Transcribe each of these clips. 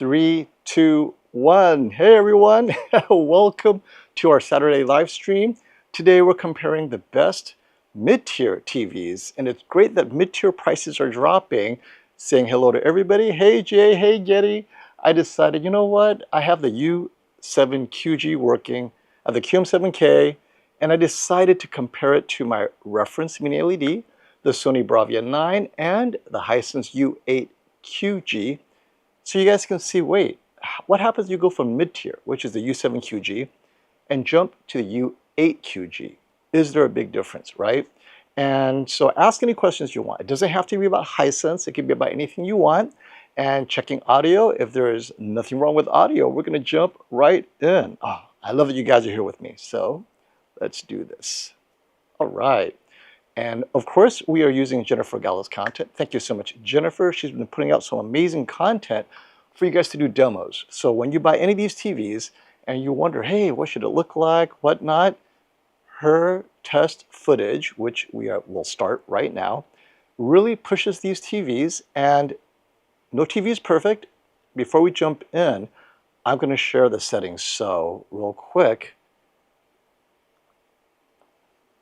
Three, two, one. Hey everyone, welcome to our Saturday live stream. Today we're comparing the best mid-tier TVs, and it's great that mid-tier prices are dropping. Saying hello to everybody. Hey Jay, hey Getty. I decided, you know what? I have the U7QG working, the QM7K, and I decided to compare it to my reference mini-LED, the Sony Bravia 9, and the Hisense U8QG. So you guys can see, wait, what happens if you go from mid-tier, which is the U7QG, and jump to the U8QG? Is there a big difference, right? And so ask any questions you want. It doesn't have to be about Hisense. It can be about anything you want. And checking audio, if there is nothing wrong with audio, we're going to jump right in. Oh, I love that you guys are here with me. So let's do this. All right. And of course, we are using Jennifer Galla's content. Thank you so much, Jennifer. She's been putting out some amazing content for you guys to do demos. So when you buy any of these TVs and you wonder, hey, what should it look like, whatnot, her test footage, which we'll start right now, really pushes these TVs. And no TV is perfect. Before we jump in, I'm going to share the settings. So real quick,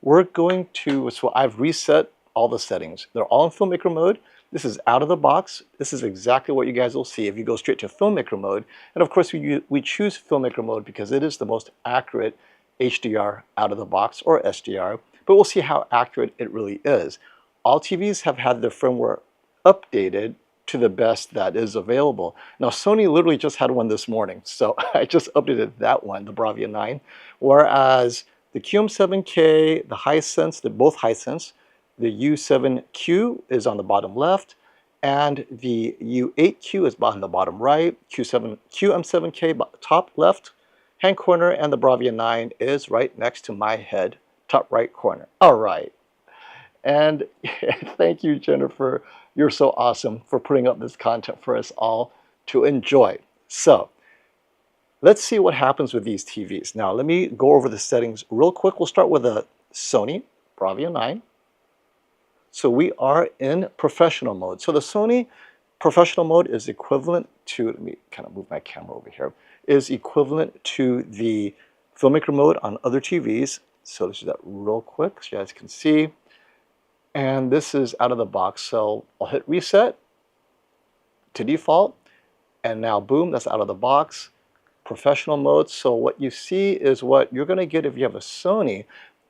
so I've reset all the settings. They're all in filmmaker mode. This is out of the box. This is exactly what you guys will see if you go straight to filmmaker mode. And of course, we choose filmmaker mode because it is the most accurate HDR out of the box, or SDR, but we'll see how accurate it really is. All TVs have had their firmware updated to the best that is available. Now, Sony literally just had one this morning, so I just updated that one, the Bravia 9, whereas the QM7K, the Hisense, both Hisense, the U7Q is on the bottom left, and the U8Q is on the bottom right, QM7K top left hand corner, and the Bravia 9 is right next to my head, top right corner. All right. And thank you, Jennifer. You're so awesome for putting up this content for us all to enjoy. So let's see what happens with these TVs. Now, let me go over the settings real quick. We'll start with the Sony Bravia 9. So we are in professional mode. So the Sony professional mode is equivalent to, let me kind of move my camera over here, is equivalent to the filmmaker mode on other TVs. So let's do that real quick so you guys can see. And this is out of the box. So I'll hit reset to default. And now, boom, that's out of the box. Professional mode. So what you see is what you're going to get if you have a Sony.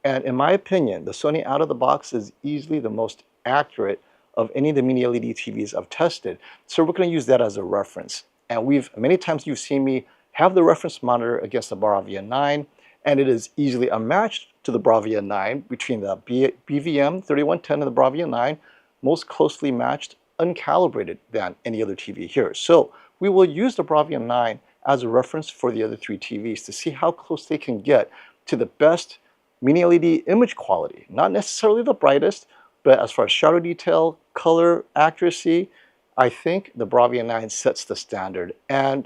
And in my opinion, the Sony out of the box is easily the most accurate of any of the mini LED TVs I've tested. So we're going to use that as a reference. And many times you've seen me have the reference monitor against the Bravia 9, and it is easily unmatched to the Bravia 9 between the BVM 3110 and the Bravia 9, most closely matched, uncalibrated than any other TV here. So we will use the Bravia 9 as a reference for the other three TVs to see how close they can get to the best mini LED image quality. Not necessarily the brightest, but as far as shadow detail, color accuracy, I think the Bravia 9 sets the standard. And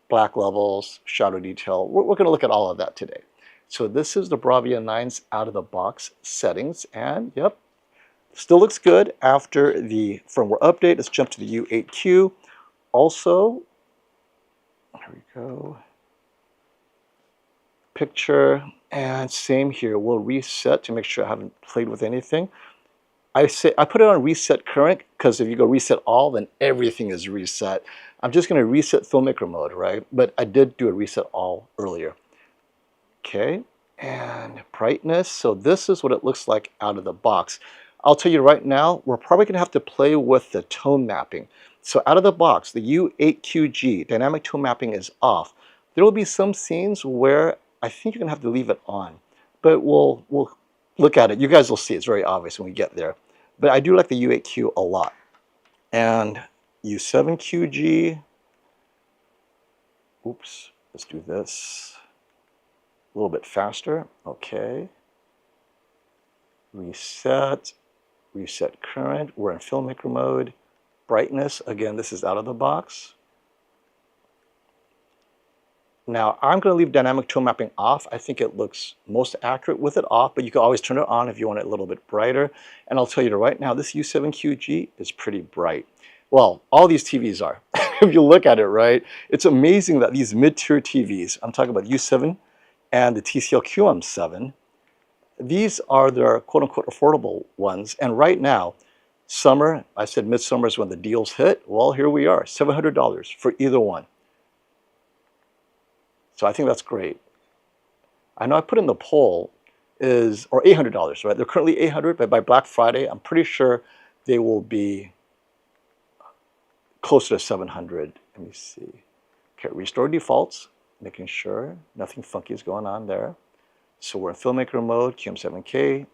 black levels, shadow detail, we're going to look at all of that today. So this is the Bravia 9's out of the box settings, and yep, still looks good after the firmware update. Let's jump to the U8Q. Also, here we go. Picture, and same here. We'll reset to make sure I haven't played with anything. I put it on reset current because if you go reset all, then everything is reset. I'm just going to reset filmmaker mode, right? But I did do a reset all earlier. Okay, and brightness. So this is what it looks like out of the box. I'll tell you right now, we're probably going to have to play with the tone mapping. So out of the box, the U8QG dynamic tone mapping is off. There will be some scenes where I think you're going to have to leave it on, but we'll look at it. You guys will see it's very obvious when we get there. But I do like the U8Q a lot. And U7QG, oops, let's do this a little bit faster. Okay. Reset current. We're in filmmaker mode. Brightness, again, this is out of the box. Now, I'm going to leave dynamic tone mapping off. I think it looks most accurate with it off, but you can always turn it on if you want it a little bit brighter. And I'll tell you right now, this U7QG is pretty bright. Well, all these TVs are. if you look at it, right? It's amazing that these mid-tier TVs, I'm talking about U7 and the TCL QM7, these are their quote-unquote affordable ones. And right now, summer, I said midsummer is when the deals hit. Well, here we are, $700 for either one. So I think that's great. I know I put in the poll is, or $800, right? They're currently $800, but by Black Friday, I'm pretty sure they will be closer to $700. Let me see. Okay, restore defaults, making sure nothing funky is going on there. So we're in filmmaker mode, QM7K.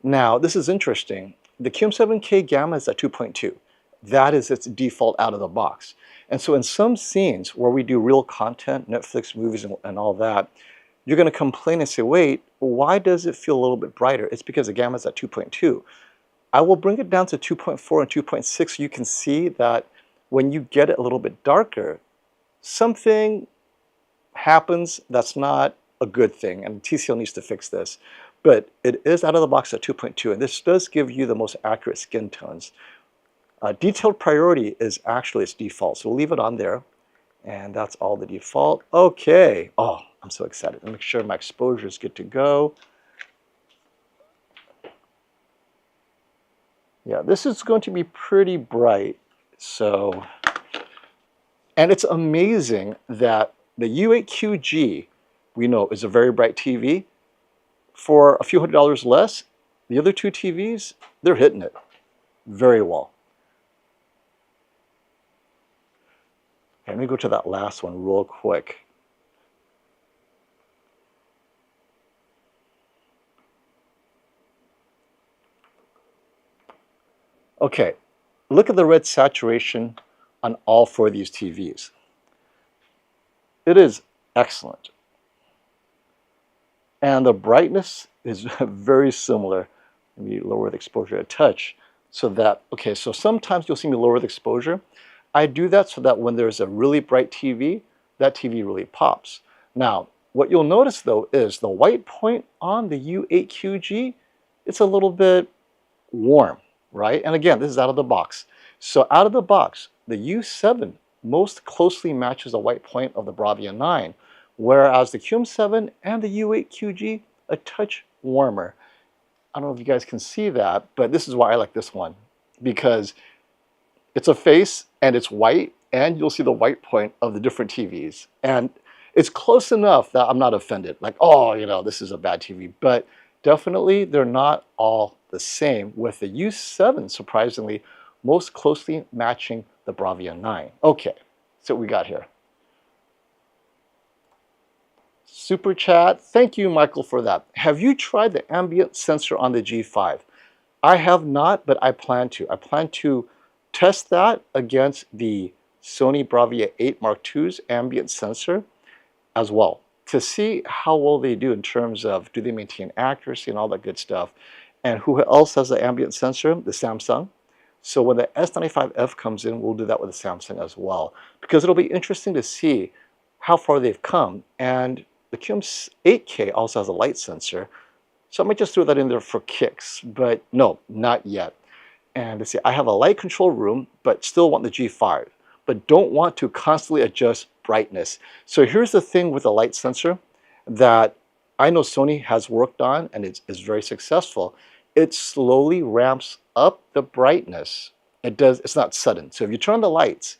Now, this is interesting. The QM7K gamma is at 2.2. That is its default out of the box. And so in some scenes where we do real content, Netflix movies and all that, you're going to complain and say, wait, why does it feel a little bit brighter? It's because the gamma is at 2.2. I will bring it down to 2.4 and 2.6 so you can see that when you get it a little bit darker, something happens that's not a good thing, and TCL needs to fix this. But it is out of the box at 2.2, and this does give you the most accurate skin tones. Detailed priority is actually its default, so we'll leave it on there. And that's all the default. Okay. Oh, I'm so excited. Make sure my exposure is good to go. Yeah, this is going to be pretty bright. So, and it's amazing that the U8QG, we know, is a very bright TV. For a few $100s less, the other two TVs, they're hitting it very well. Okay, let me go to that last one real quick. Okay, look at the red saturation on all four of these TVs. It is excellent. And the brightness is very similar. Let me lower the exposure a touch so that, okay, so sometimes you'll see me lower the exposure. I do that so that when there's a really bright TV, that TV really pops. Now, what you'll notice though is the white point on the U8QG, it's a little bit warm, right? And again, this is out of the box. So out of the box, the U7 most closely matches the white point of the Bravia 9, whereas the QM7 and the U8QG, a touch warmer. I don't know if you guys can see that, but this is why I like this one, because it's a face and it's white, and you'll see the white point of the different TVs. And it's close enough that I'm not offended, like, oh, you know, this is a bad TV. But definitely, they're not all the same, with the U7, surprisingly, most closely matching the Bravia 9. Okay, so what we got here. Super chat, thank you, Michael, for that. Have you tried the ambient sensor on the G5? I have not, but I plan to. I plan to test that against the Sony Bravia 8 Mark II's ambient sensor as well, to see how well they do in terms of, do they maintain accuracy and all that good stuff. And who else has the ambient sensor? The Samsung. So when the S95F comes in, we'll do that with the Samsung as well, because it'll be interesting to see how far they've come. And the QM8K also has a light sensor, so I might just throw that in there for kicks, but no, not yet. And let's see, I have a light control room, but still want the G5, but don't want to constantly adjust brightness. So here's the thing with the light sensor that I know Sony has worked on, and it's very successful. It slowly ramps up the brightness. It's not sudden. So if you turn on the lights,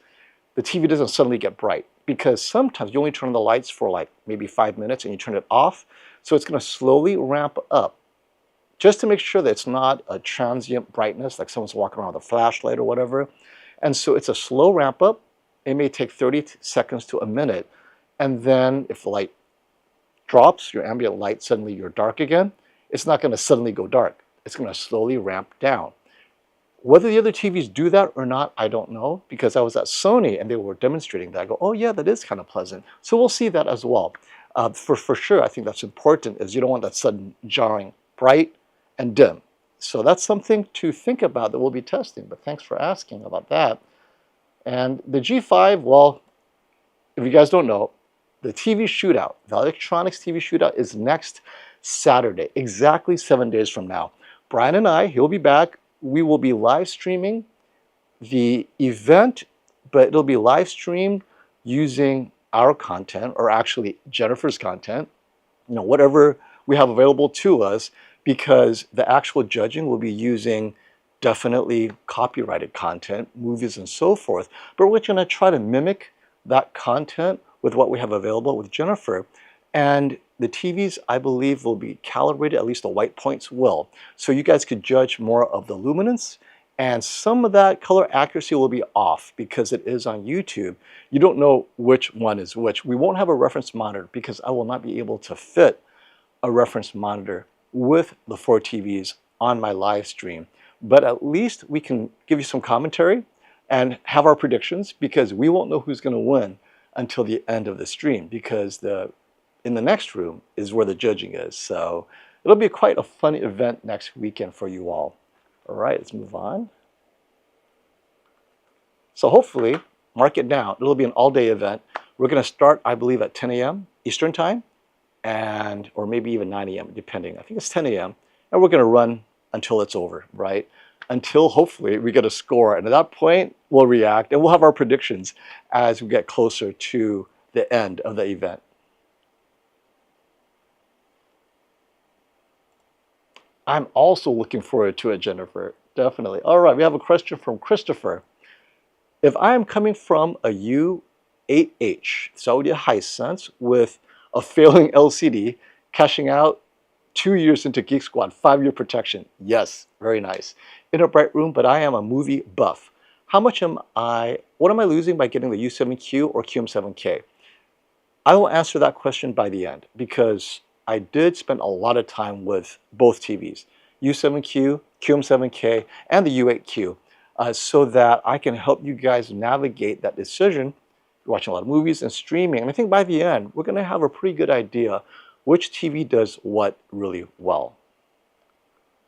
the TV doesn't suddenly get bright, because sometimes you only turn on the lights for like maybe 5 minutes and you turn it off. So it's going to slowly ramp up just to make sure that it's not a transient brightness, like someone's walking around with a flashlight or whatever. And so it's a slow ramp up. It may take 30 seconds to a minute. And then if the light drops, your ambient light, suddenly you're dark again, it's not going to suddenly go dark. It's going to slowly ramp down. Whether the other TVs do that or not, I don't know, because I was at Sony and they were demonstrating that. I go, oh yeah, that is kind of pleasant. So we'll see that as well. For sure, I think that's important, is you don't want that sudden jarring bright and dim. So that's something to think about that we'll be testing, but thanks for asking about that. And the G5, well, if you guys don't know, the TV Shootout, the electronics TV Shootout, is next Saturday, exactly 7 days from now. Brian and I, he'll be back. We will be live streaming the event but it'll be live streamed using our content, or actually Jennifer's content, whatever we have available to us, because the actual judging will be using definitely copyrighted content, movies and so forth. But we're going to try to mimic that content with what we have available with Jennifer. And the TVs, I believe, will be calibrated, at least the white points will. So you guys could judge more of the luminance, and some of that color accuracy will be off because it is on YouTube. You don't know which one is which. We won't have a reference monitor because I will not be able to fit a reference monitor with the 4 TVs on my live stream. But at least we can give you some commentary and have our predictions, because we won't know who's going to win until the end of the stream, because in the next room is where the judging is. So it'll be quite a fun event next weekend for you all. All right, let's move on. So hopefully, mark it down. It'll be an all-day event. We're going to start, I believe, at 10 a.m. Eastern Time, or maybe even 9 a.m. depending. I think it's 10 a.m. And we're going to run until it's over, right? Until hopefully we get a score. And at that point, we'll react and we'll have our predictions as we get closer to the end of the event. I'm also looking forward to it, Jennifer. Definitely. All right, we have a question from Christopher. If I am coming from a U8H, Saudi Hisense, with a failing LCD, cashing out 2 years into Geek Squad, 5-year protection. Yes, very nice. In a bright room, but I am a movie buff. What am I losing by getting the U7Q or QM7K? I will answer that question by the end, because I did spend a lot of time with both TVs, U7Q, QM7K, and the U8Q, so that I can help you guys navigate that decision. You're watching a lot of movies and streaming, and I think by the end, we're going to have a pretty good idea which TV does what really well.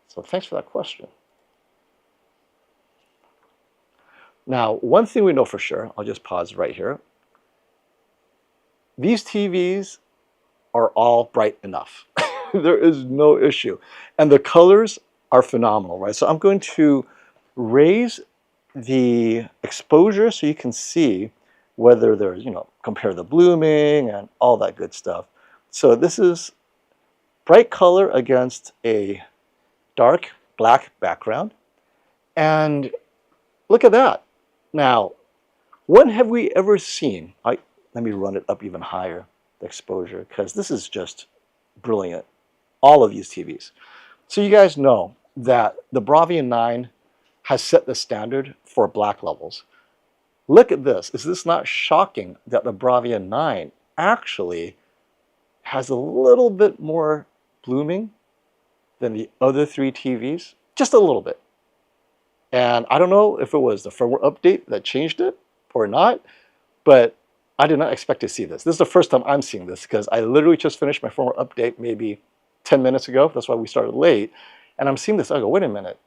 So thanks for that question. Now, one thing we know for sure, I'll just pause right here. These TVs are all bright enough. There is no issue. And the colors are phenomenal, right? So I'm going to raise the exposure so you can see whether there's, compare the blooming and all that good stuff. So this is bright color against a dark black background. And look at that. Now, when have we ever seen, let me run it up even higher, the exposure, because this is just brilliant. All of these TVs. So you guys know that the Bravia 9 has set the standard for black levels. Look at this. Is this not shocking that the Bravia 9 actually has a little bit more blooming than the other 3 TVs? Just a little bit. And I don't know if it was the firmware update that changed it or not, but I did not expect to see this. This is the first time I'm seeing this, because I literally just finished my firmware update maybe 10 minutes ago. That's why we started late. And I'm seeing this. I go, wait a minute.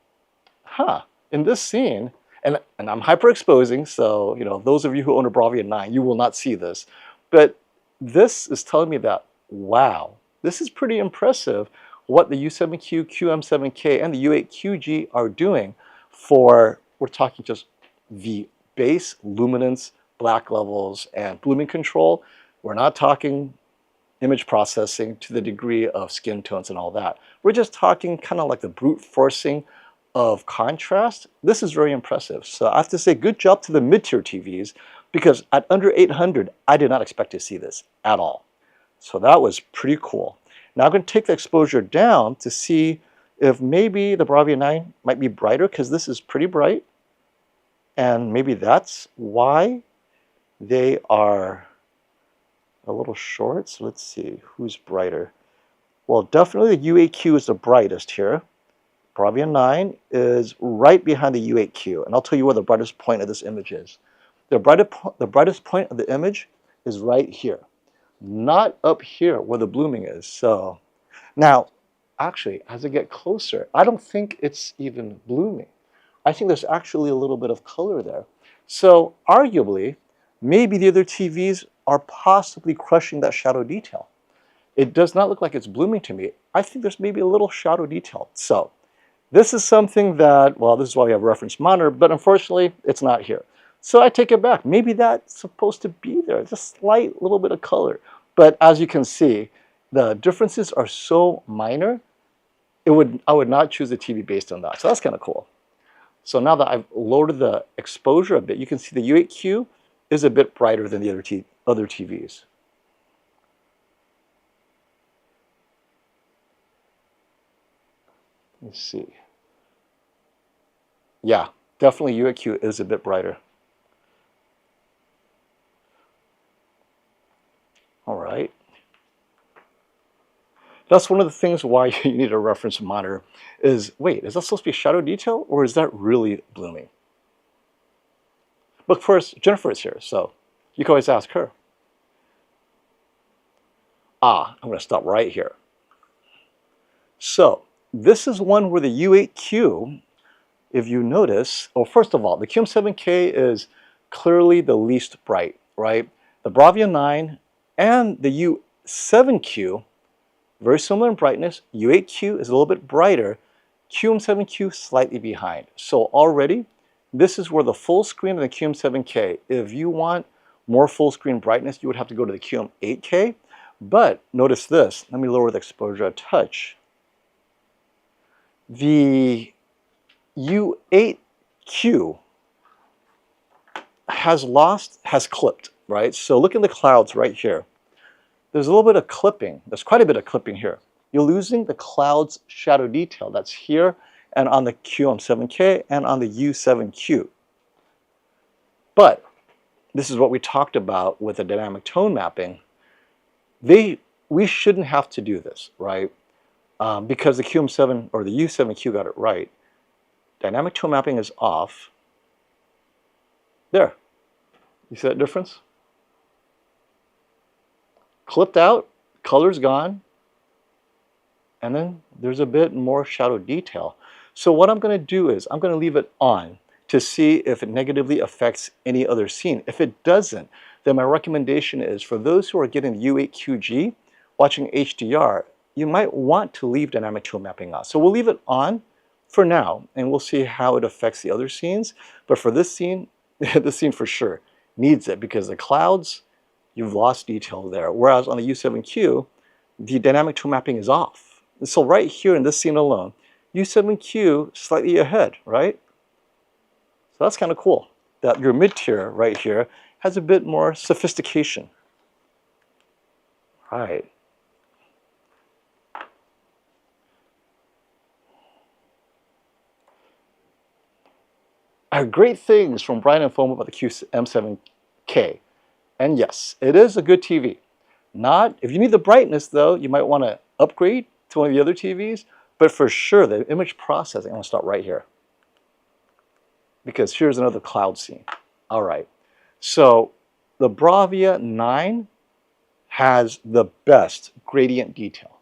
In this scene, and I'm hyperexposing, so those of you who own a Bravia 9, you will not see this. But this is telling me that, wow, this is pretty impressive what the U7Q, QM7K, and the U8QG are doing for, we're talking just the base luminance, black levels, and blooming control. We're not talking image processing to the degree of skin tones and all that. We're just talking kind of like the brute forcing of contrast. This is very impressive. So I have to say good job to the mid-tier TVs, because at under 800, I did not expect to see this at all. So that was pretty cool. Now I'm going to take the exposure down to see if maybe the Bravia 9 might be brighter, because this is pretty bright. And maybe that's why they are a little short. So let's see, who's brighter? Well, definitely the U8Q is the brightest here. Bravia 9 is right behind the U8Q. And I'll tell you where the brightest point of this image is. The brightest point of the image is right here, not up here where the blooming is. So now, actually, as I get closer, I don't think it's even blooming. I think there's actually a little bit of color there. So arguably, maybe the other TVs are possibly crushing that shadow detail. It does not look like it's blooming to me. I think there's maybe a little shadow detail. So this is something that, well, this is why we have a reference monitor, but unfortunately, it's not here. So I take it back. Maybe that's supposed to be there. It's a slight little bit of color. But as you can see, the differences are so minor, I would not choose a TV based on that. So that's kind of cool. So now that I've lowered the exposure a bit, you can see the U8Q is a bit brighter than the other TVs. Let's see. Yeah, definitely U8Q is a bit brighter. All right. That's one of the things why you need a reference monitor is, wait, is that supposed to be shadow detail or is that really blooming? But first, Jennifer is here, so you can always ask her. I'm going to stop right here. So this is one where the U8Q, if you notice, well, first of all, the QM7K is clearly the least bright, right? The Bravia 9 and the U7Q, very similar in brightness. U8Q is a little bit brighter, QM7Q slightly behind. So already, this is where the full screen of the QM7K, if you want more full screen brightness, you would have to go to the QM8K. But notice this, let me lower the exposure a touch. The U8Q has clipped, right? So look in the clouds right here. There's a little bit of clipping. There's quite a bit of clipping here. You're losing the cloud's shadow detail that's here and on the QM7K and on the U7Q. But this is what we talked about with the dynamic tone mapping. We shouldn't have to do this, right? Because the QM7 or the U7Q got it right. Dynamic tone mapping is off. There. You see that difference? Clipped out, color's gone, and then there's a bit more shadow detail. So what I'm going to do is I'm going to leave it on to see if it negatively affects any other scene. If it doesn't, then my recommendation is for those who are getting the U8QG, watching HDR, you might want to leave dynamic tone mapping on. So we'll leave it on for now, and we'll see how it affects the other scenes. But for this scene, this scene for sure needs it because the clouds, you've lost detail there. Whereas on the U7Q, the dynamic tone mapping is off. And so right here in this scene alone, U7Q slightly ahead, right? So that's kind of cool that your mid-tier right here has a bit more sophistication. Right. I heard great things from Brian and Foam about the QM7K. And yes, it is a good TV. If you need the brightness though, you might want to upgrade to one of the other TVs, but for sure the image processing, I'm going to start right here. Because here's another cloud scene. All right, so the Bravia 9 has the best gradient detail.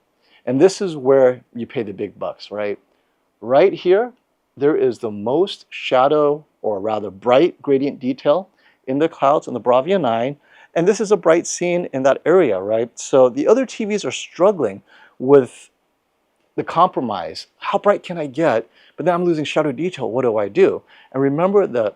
And this is where you pay the big bucks, right? Right here, there is the most shadow, or rather bright gradient detail in the clouds in the Bravia 9. And this is a bright scene in that area, right? So the other TVs are struggling with the compromise. How bright can I get? But then I'm losing shadow detail. What do I do? And remember the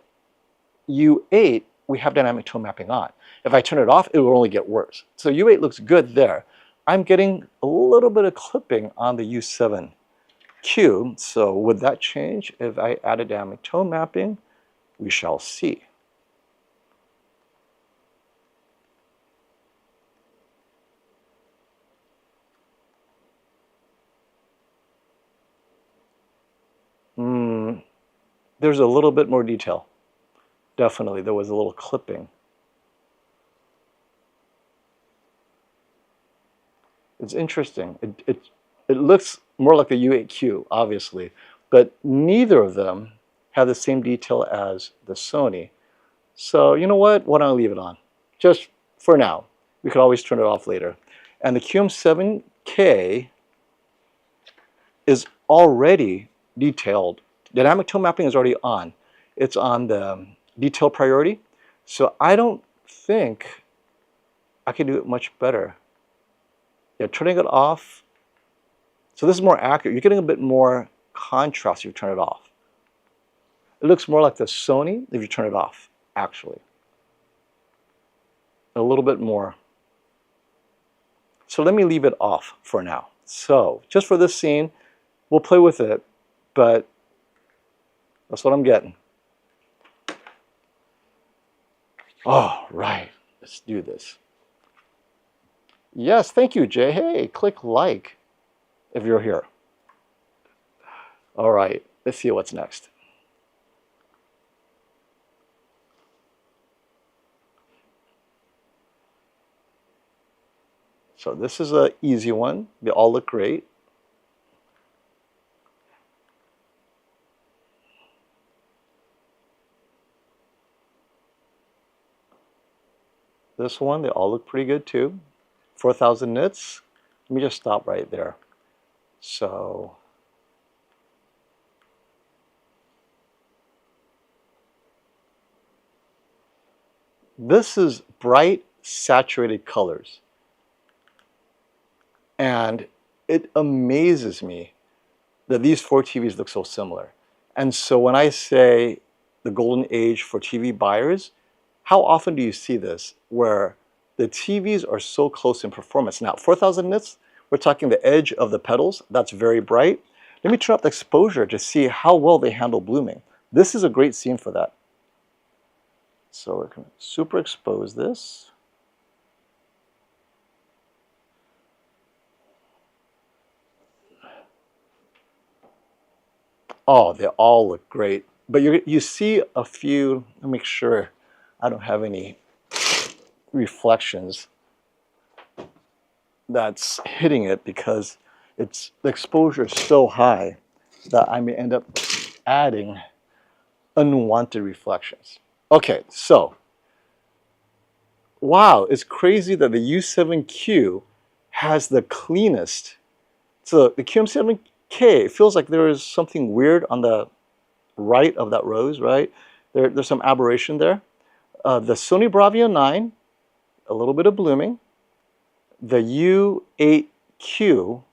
U8, we have dynamic tone mapping on. If I turn it off, it will only get worse. So U8 looks good there. I'm getting a little bit of clipping on the U7Q. So would that change if I added dynamic tone mapping? We shall see. There's a little bit more detail. Definitely, there was a little clipping. It's interesting. It looks more like the U8Q, obviously, but neither of them have the same detail as the Sony. So you know what? Why don't I leave it on? Just for now. We could always turn it off later. And the QM7K is already detailed. Dynamic tone mapping is already on. It's on the detail priority. So I don't think I can do it much better. Yeah, turning it off. So this is more accurate. You're getting a bit more contrast if you turn it off. It looks more like the Sony if you turn it off. actually. A little bit more. So let me leave it off for now. So just for this scene, we'll play with it, but that's what I'm getting. All right, let's do this. Yes, thank you, Jay. Hey, click like if you're here. All right, let's see what's next. So this is an easy one. They all look great. This one, they all look pretty good too. 4,000 nits. Let me just stop right there. So this is bright, saturated colors. And it amazes me that these four TVs look so similar. And so when I say the golden age for TV buyers, how often do you see this where the TVs are so close in performance? Now, 4,000 nits, we're talking the edge of the petals. That's very bright. Let me turn up the exposure to see how well they handle blooming. This is a great scene for that. So we're going to super expose this. Oh, they all look great. But you see a few, let me make sure I don't have any reflections that's hitting it because the exposure is so high that I may end up adding unwanted reflections. Okay, so, wow, it's crazy that the U7Q has the cleanest. So the QM7K, it feels like there is something weird on the right of that rose, right? There's some aberration there. The Sony Bravia 9, a little bit of blooming. The U8Q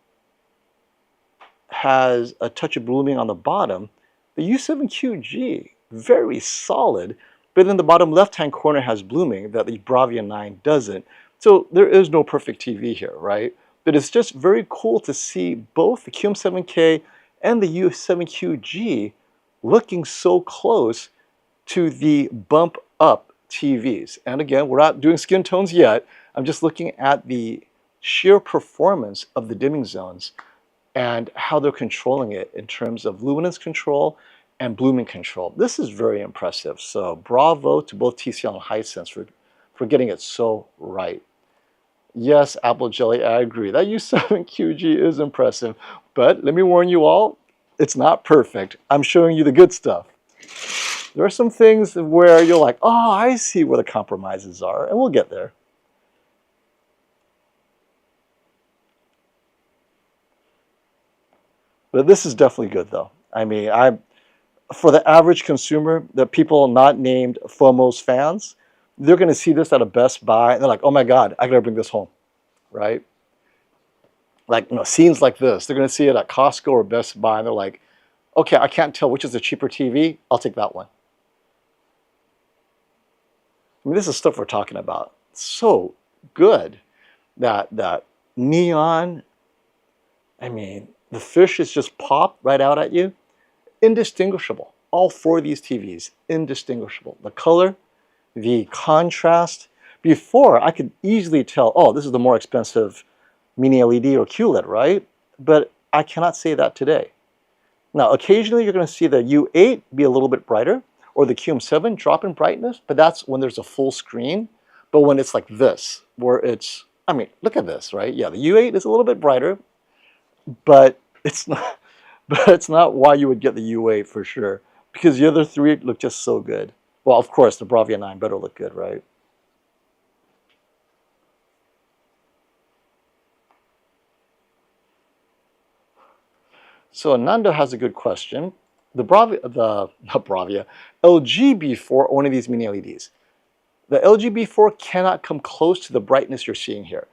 has a touch of blooming on the bottom. The U7QG, very solid, but in the bottom left-hand corner has blooming that the Bravia 9 doesn't. So there is no perfect TV here, right? But it's just very cool to see both the QM7K and the U7QG looking so close to the bump up TVs. And again, we're not doing skin tones yet. I'm just looking at the sheer performance of the dimming zones and how they're controlling it in terms of luminance control and blooming control. This is very impressive. So bravo to both TCL and Hisense for getting it so right. Yes, Apple Jelly, I agree. That U7QG is impressive. But let me warn you all, it's not perfect. I'm showing you the good stuff. There are some things where you're like, oh, I see where the compromises are, and we'll get there. But this is definitely good, though. I mean, for the average consumer, the people not named FOMO's fans, they're going to see this at a Best Buy, and they're like, oh my God, I got to bring this home, right? Like, scenes like this, they're going to see it at Costco or Best Buy, and they're like, okay, I can't tell which is the cheaper TV. I'll take that one. I mean, this is stuff we're talking about. So good that neon, I mean, the fish is just popped right out at you. Indistinguishable. All four of these TVs, indistinguishable. The color, the contrast. Before, I could easily tell, oh, this is the more expensive Mini LED or QLED, right? But I cannot say that today. Now, occasionally you're going to see the U8 be a little bit brighter, or the QM7 drop in brightness, but that's when there's a full screen. But when it's like this, where it's, I mean, look at this, right? Yeah, the U8 is a little bit brighter, but it's not why you would get the U8 for sure, because the other three look just so good. Well, of course, the Bravia 9 better look good, right? So Ananda has a good question. Not Bravia, LG B4, one of these mini LEDs. The LG B4 cannot come close to the brightness you're seeing here.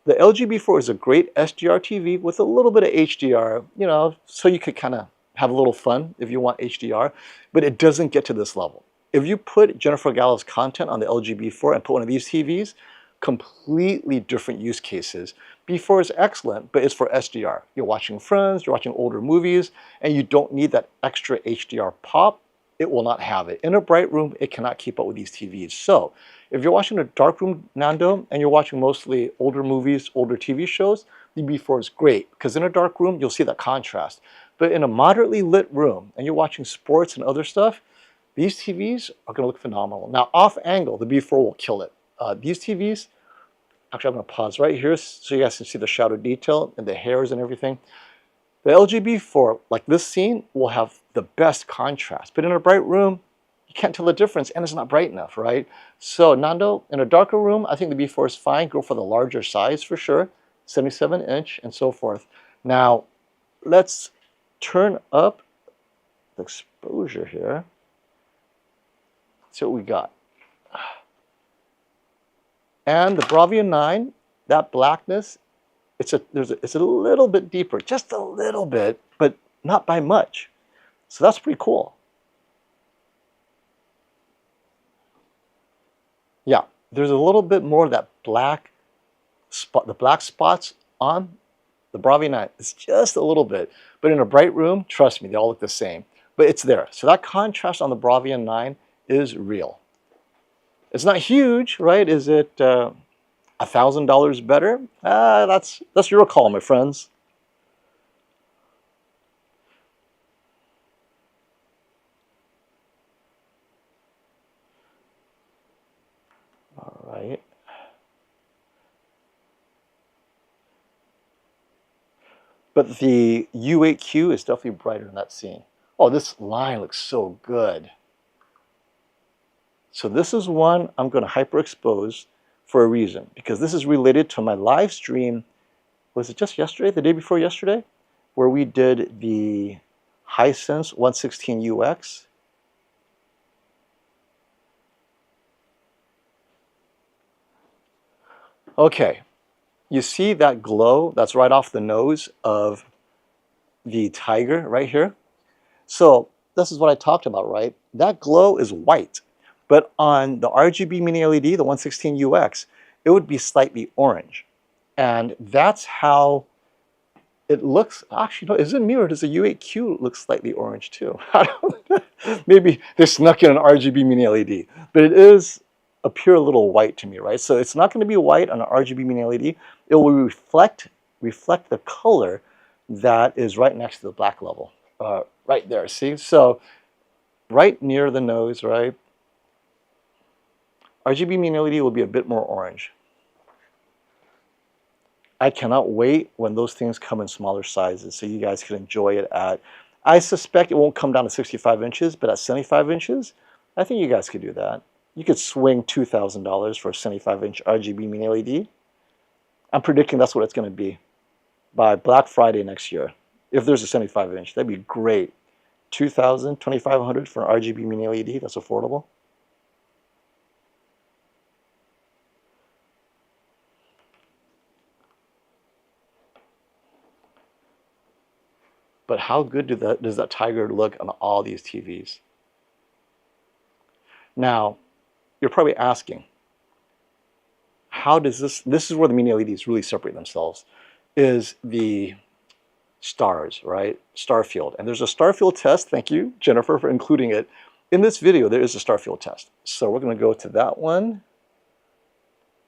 The LG B4 is a great SDR TV with a little bit of HDR, so you could kind of have a little fun if you want HDR, but it doesn't get to this level. If you put Jennifer Galla's content on the LG B4 and put one of these TVs, completely different use cases. B4 is excellent, but it's for SDR. You're watching Friends, you're watching older movies, and you don't need that extra HDR pop. It will not have it. In a bright room, it cannot keep up with these TVs. So if you're watching a dark room, Nando, and you're watching mostly older movies, older TV shows, the B4 is great because in a dark room, you'll see that contrast. But in a moderately lit room, and you're watching sports and other stuff, these TVs are going to look phenomenal. Now, off angle, the B4 will kill it. These TVs, actually, I'm going to pause right here so you guys can see the shadow detail and the hairs and everything. The LG B4, like this scene, will have the best contrast. But in a bright room, you can't tell the difference, and it's not bright enough, right? So, Nando, in a darker room, I think the B4 is fine. Go for the larger size for sure, 77-inch and so forth. Now, let's turn up the exposure here. See what we got. And the Bravia 9, that blackness, it's a little bit deeper, just a little bit, but not by much. So that's pretty cool. Yeah, there's a little bit more of that black spot, the black spots on the Bravia 9. It's just a little bit, but in a bright room, trust me, they all look the same. But it's there. So that contrast on the Bravia 9 is real. It's not huge, right? Is it $1,000 better? That's your call, my friends. All right. But the U8Q is definitely brighter in that scene. Oh, this line looks so good. So this is one I'm going to hyperexpose for a reason, because this is related to my live stream. Was it just yesterday, the day before yesterday, where we did the Hisense 116UX? Okay, you see that glow that's right off the nose of the Tiger right here? So this is what I talked about, right? That glow is white, but on the RGB mini LED, the 116UX, it would be slightly orange. And that's how it looks. Actually, no, is it mirrored? Does the U8Q look slightly orange too? Maybe they snuck in an RGB mini LED, but it is a pure little white to me, right? So it's not going to be white on an RGB mini LED. It will reflect the color that is right next to the black level, right there. See, so right near the nose, right? RGB mini LED will be a bit more orange. I cannot wait when those things come in smaller sizes so you guys can enjoy it at, I suspect it won't come down to 65 inches, but at 75 inches, I think you guys could do that. You could swing $2,000 for a 75-inch RGB mini LED. I'm predicting that's what it's going to be by Black Friday next year. If there's a 75-inch, that'd be great. $2,000, $2,500 for an RGB mini LED, that's affordable. But how good does that Tiger look on all these TVs? Now, you're probably asking, how does this is where the mini LEDs really separate themselves, is the stars, right? Starfield. And there's a Starfield test. Thank you, Jennifer, for including it. In this video, there is a Starfield test. So we're going to go to that one.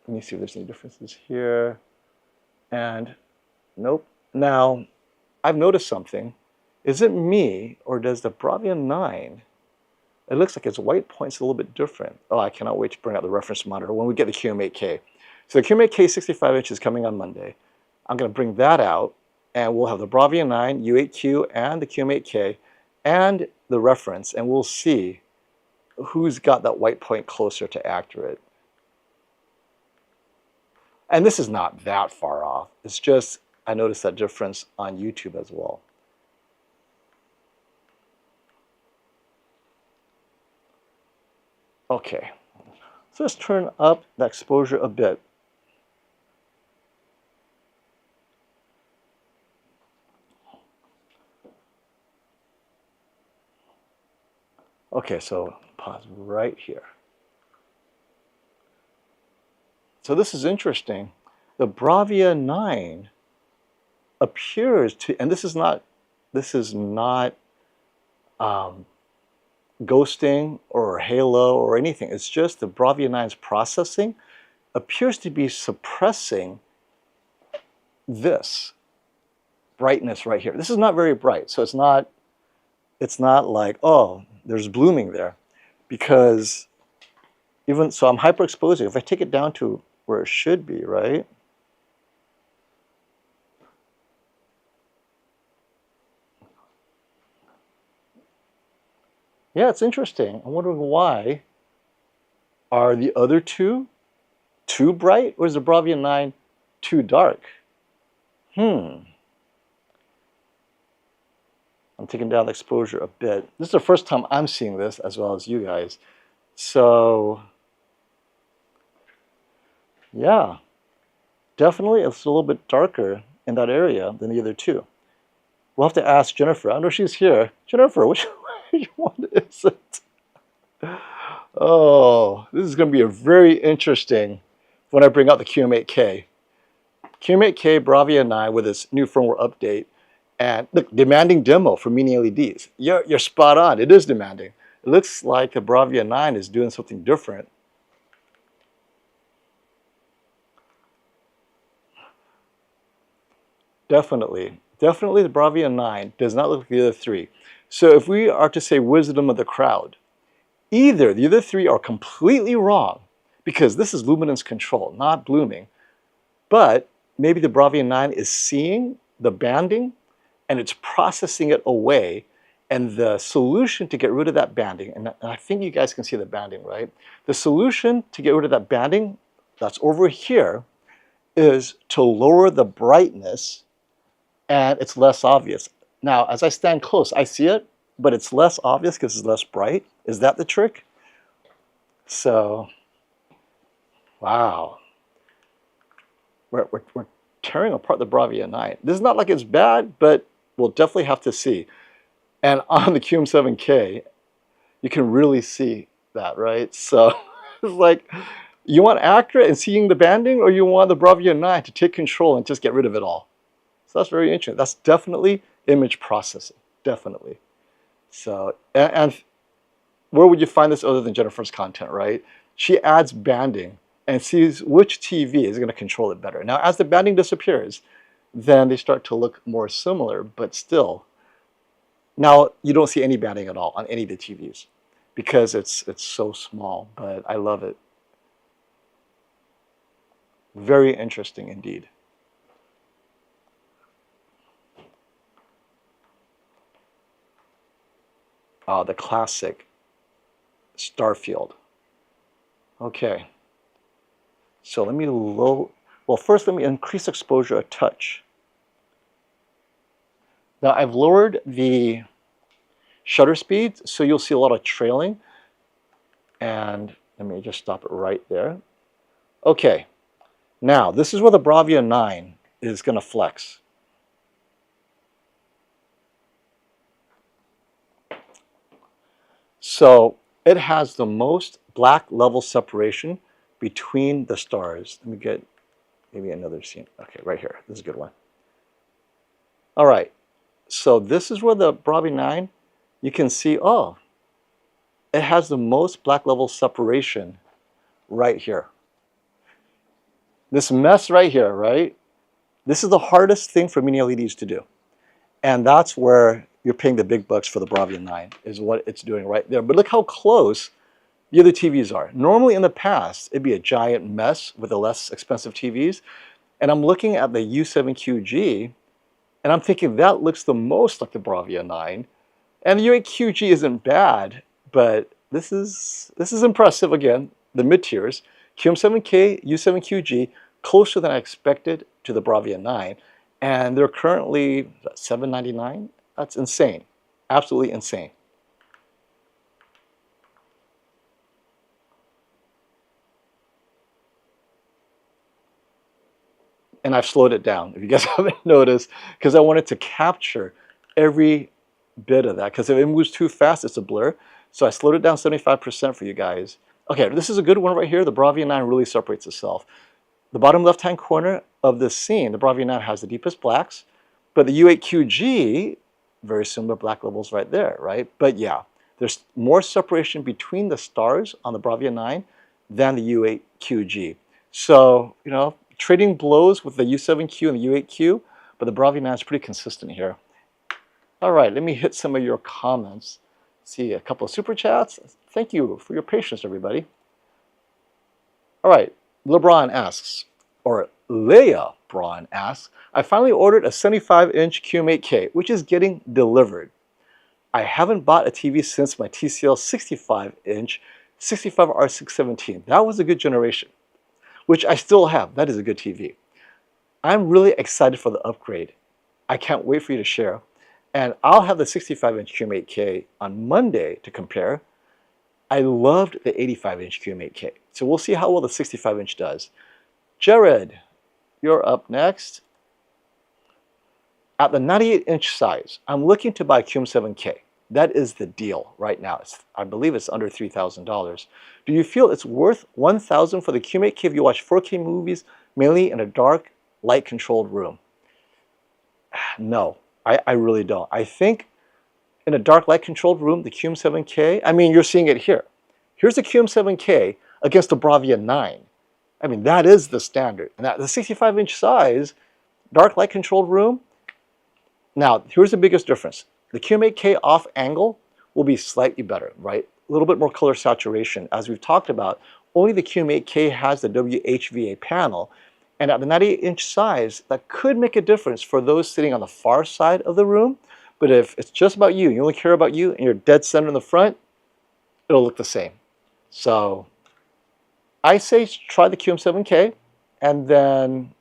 Let me see if there's any differences here. And nope. Now, I've noticed something. Is it me, or does the Bravia 9, it looks like its white point's a little bit different. Oh, I cannot wait to bring out the reference monitor when we get the QM8K. So the QM8K 65-inch is coming on Monday. I'm going to bring that out, and we'll have the Bravia 9, U8Q, and the QM8K, and the reference, and we'll see who's got that white point closer to accurate. And this is not that far off. It's just, I noticed that difference on YouTube as well. Okay, so let's turn up the exposure a bit. Okay, so pause right here. So this is interesting. The Bravia 9 appears to, and this is not ghosting or halo or anything. It's just the Bravia 9's processing appears to be suppressing this brightness right here. This is not very bright, so it's not like, oh, there's blooming there, because even so I'm hyperexposing. If I take it down to where it should be, right? Yeah, it's interesting. I'm wondering why. Are the other two too bright, or is the Bravia 9 too dark? I'm taking down the exposure a bit. This is the first time I'm seeing this, as well as you guys. So, yeah, definitely it's a little bit darker in that area than the other two. We'll have to ask Jennifer. I know she's here. Jennifer, which one is it? Oh, this is going to be a very interesting when I bring out the QM8K. QM8K Bravia 9 with its new firmware update. And look, demanding demo for mini LEDs. You're spot on. It is demanding. It looks like the Bravia 9 is doing something different. Definitely the Bravia 9 does not look like the other three. So if we are to say wisdom of the crowd, either the other three are completely wrong, because this is luminance control, not blooming, but maybe the Bravia 9 is seeing the banding and it's processing it away, and the solution to get rid of that banding, and I think you guys can see the banding, right? The solution to get rid of that banding that's over here is to lower the brightness, and it's less obvious. Now, as I stand close, I see it, but it's less obvious because it's less bright. Is that the trick? So, wow. We're tearing apart the Bravia 9. This is not like it's bad, but we'll definitely have to see. And on the QM7K, you can really see that, right? So it's like, you want accurate and seeing the banding, or you want the Bravia 9 to take control and just get rid of it all? So that's very interesting. That's definitely image processing, definitely. So, and where would you find this other than Jennifer's content, right? She adds banding and sees which TV is going to control it better. Now, as the banding disappears, then they start to look more similar, but still. Now, you don't see any banding at all on any of the TVs because it's so small, but I love it. Very interesting indeed. The classic Starfield. Okay. So let me well, first let me increase exposure a touch. Now I've lowered the shutter speed, so you'll see a lot of trailing. And let me just stop it right there. Okay. Now, this is where the Bravia 9 is going to flex. So it has the most black level separation between the stars. Let me get maybe another scene. Okay, right here. This is a good one. All right. So this is where the Bravia 9, you can see, oh, it has the most black level separation right here. This mess right here, right? This is the hardest thing for mini LEDs to do. And that's where you're paying the big bucks for the Bravia 9, is what it's doing right there. But look how close the other TVs are. Normally in the past, it'd be a giant mess with the less expensive TVs. And I'm looking at the U7QG, and I'm thinking that looks the most like the Bravia 9. And the U8QG isn't bad, but this is impressive again, the mid-tiers. QM7K, U7QG, closer than I expected to the Bravia 9. And they're currently $799. That's insane. Absolutely insane. And I've slowed it down, if you guys haven't noticed, because I wanted to capture every bit of that. Because if it moves too fast, it's a blur. So I slowed it down 75% for you guys. Okay, this is a good one right here. The Bravia 9 really separates itself. The bottom left-hand corner of this scene, the Bravia 9 has the deepest blacks, but the U8QG, very similar black levels right there, right? But yeah, there's more separation between the stars on the Bravia 9 than the U8QG. So, you know, trading blows with the U7Q and the U8Q, but the Bravia 9 is pretty consistent here. All right, let me hit some of your comments. See a couple of super chats. Thank you for your patience, everybody. All right, LeBron asks, or Leia Braun asks, I finally ordered a 75-inch QM8K, which is getting delivered. I haven't bought a TV since my TCL 65-inch 65R617. That was a good generation, which I still have. That is a good TV. I'm really excited for the upgrade. I can't wait for you to share. And I'll have the 65-inch QM8K on Monday to compare. I loved the 85-inch QM8K. So we'll see how well the 65-inch does. Jared, you're up next. At the 98-inch size, I'm looking to buy QM7K. That is the deal right now. I believe it's under $3,000. Do you feel it's worth $1,000 for the QM8K if you watch 4K movies, mainly in a dark, light-controlled room? No, I really don't. I think in a dark, light-controlled room, the QM7K, I mean, you're seeing it here. Here's the QM7K against the Bravia 9. I mean, that is the standard. And that, the 65-inch size, dark, light-controlled room. Now, here's the biggest difference. The QM8K off angle will be slightly better, right? A little bit more color saturation. As we've talked about, only the QM8K has the WHVA panel. And at the 98-inch size, that could make a difference for those sitting on the far side of the room. But if it's just about you, you only care about you, and you're dead center in the front, it'll look the same. So I say try the QM7K, and then,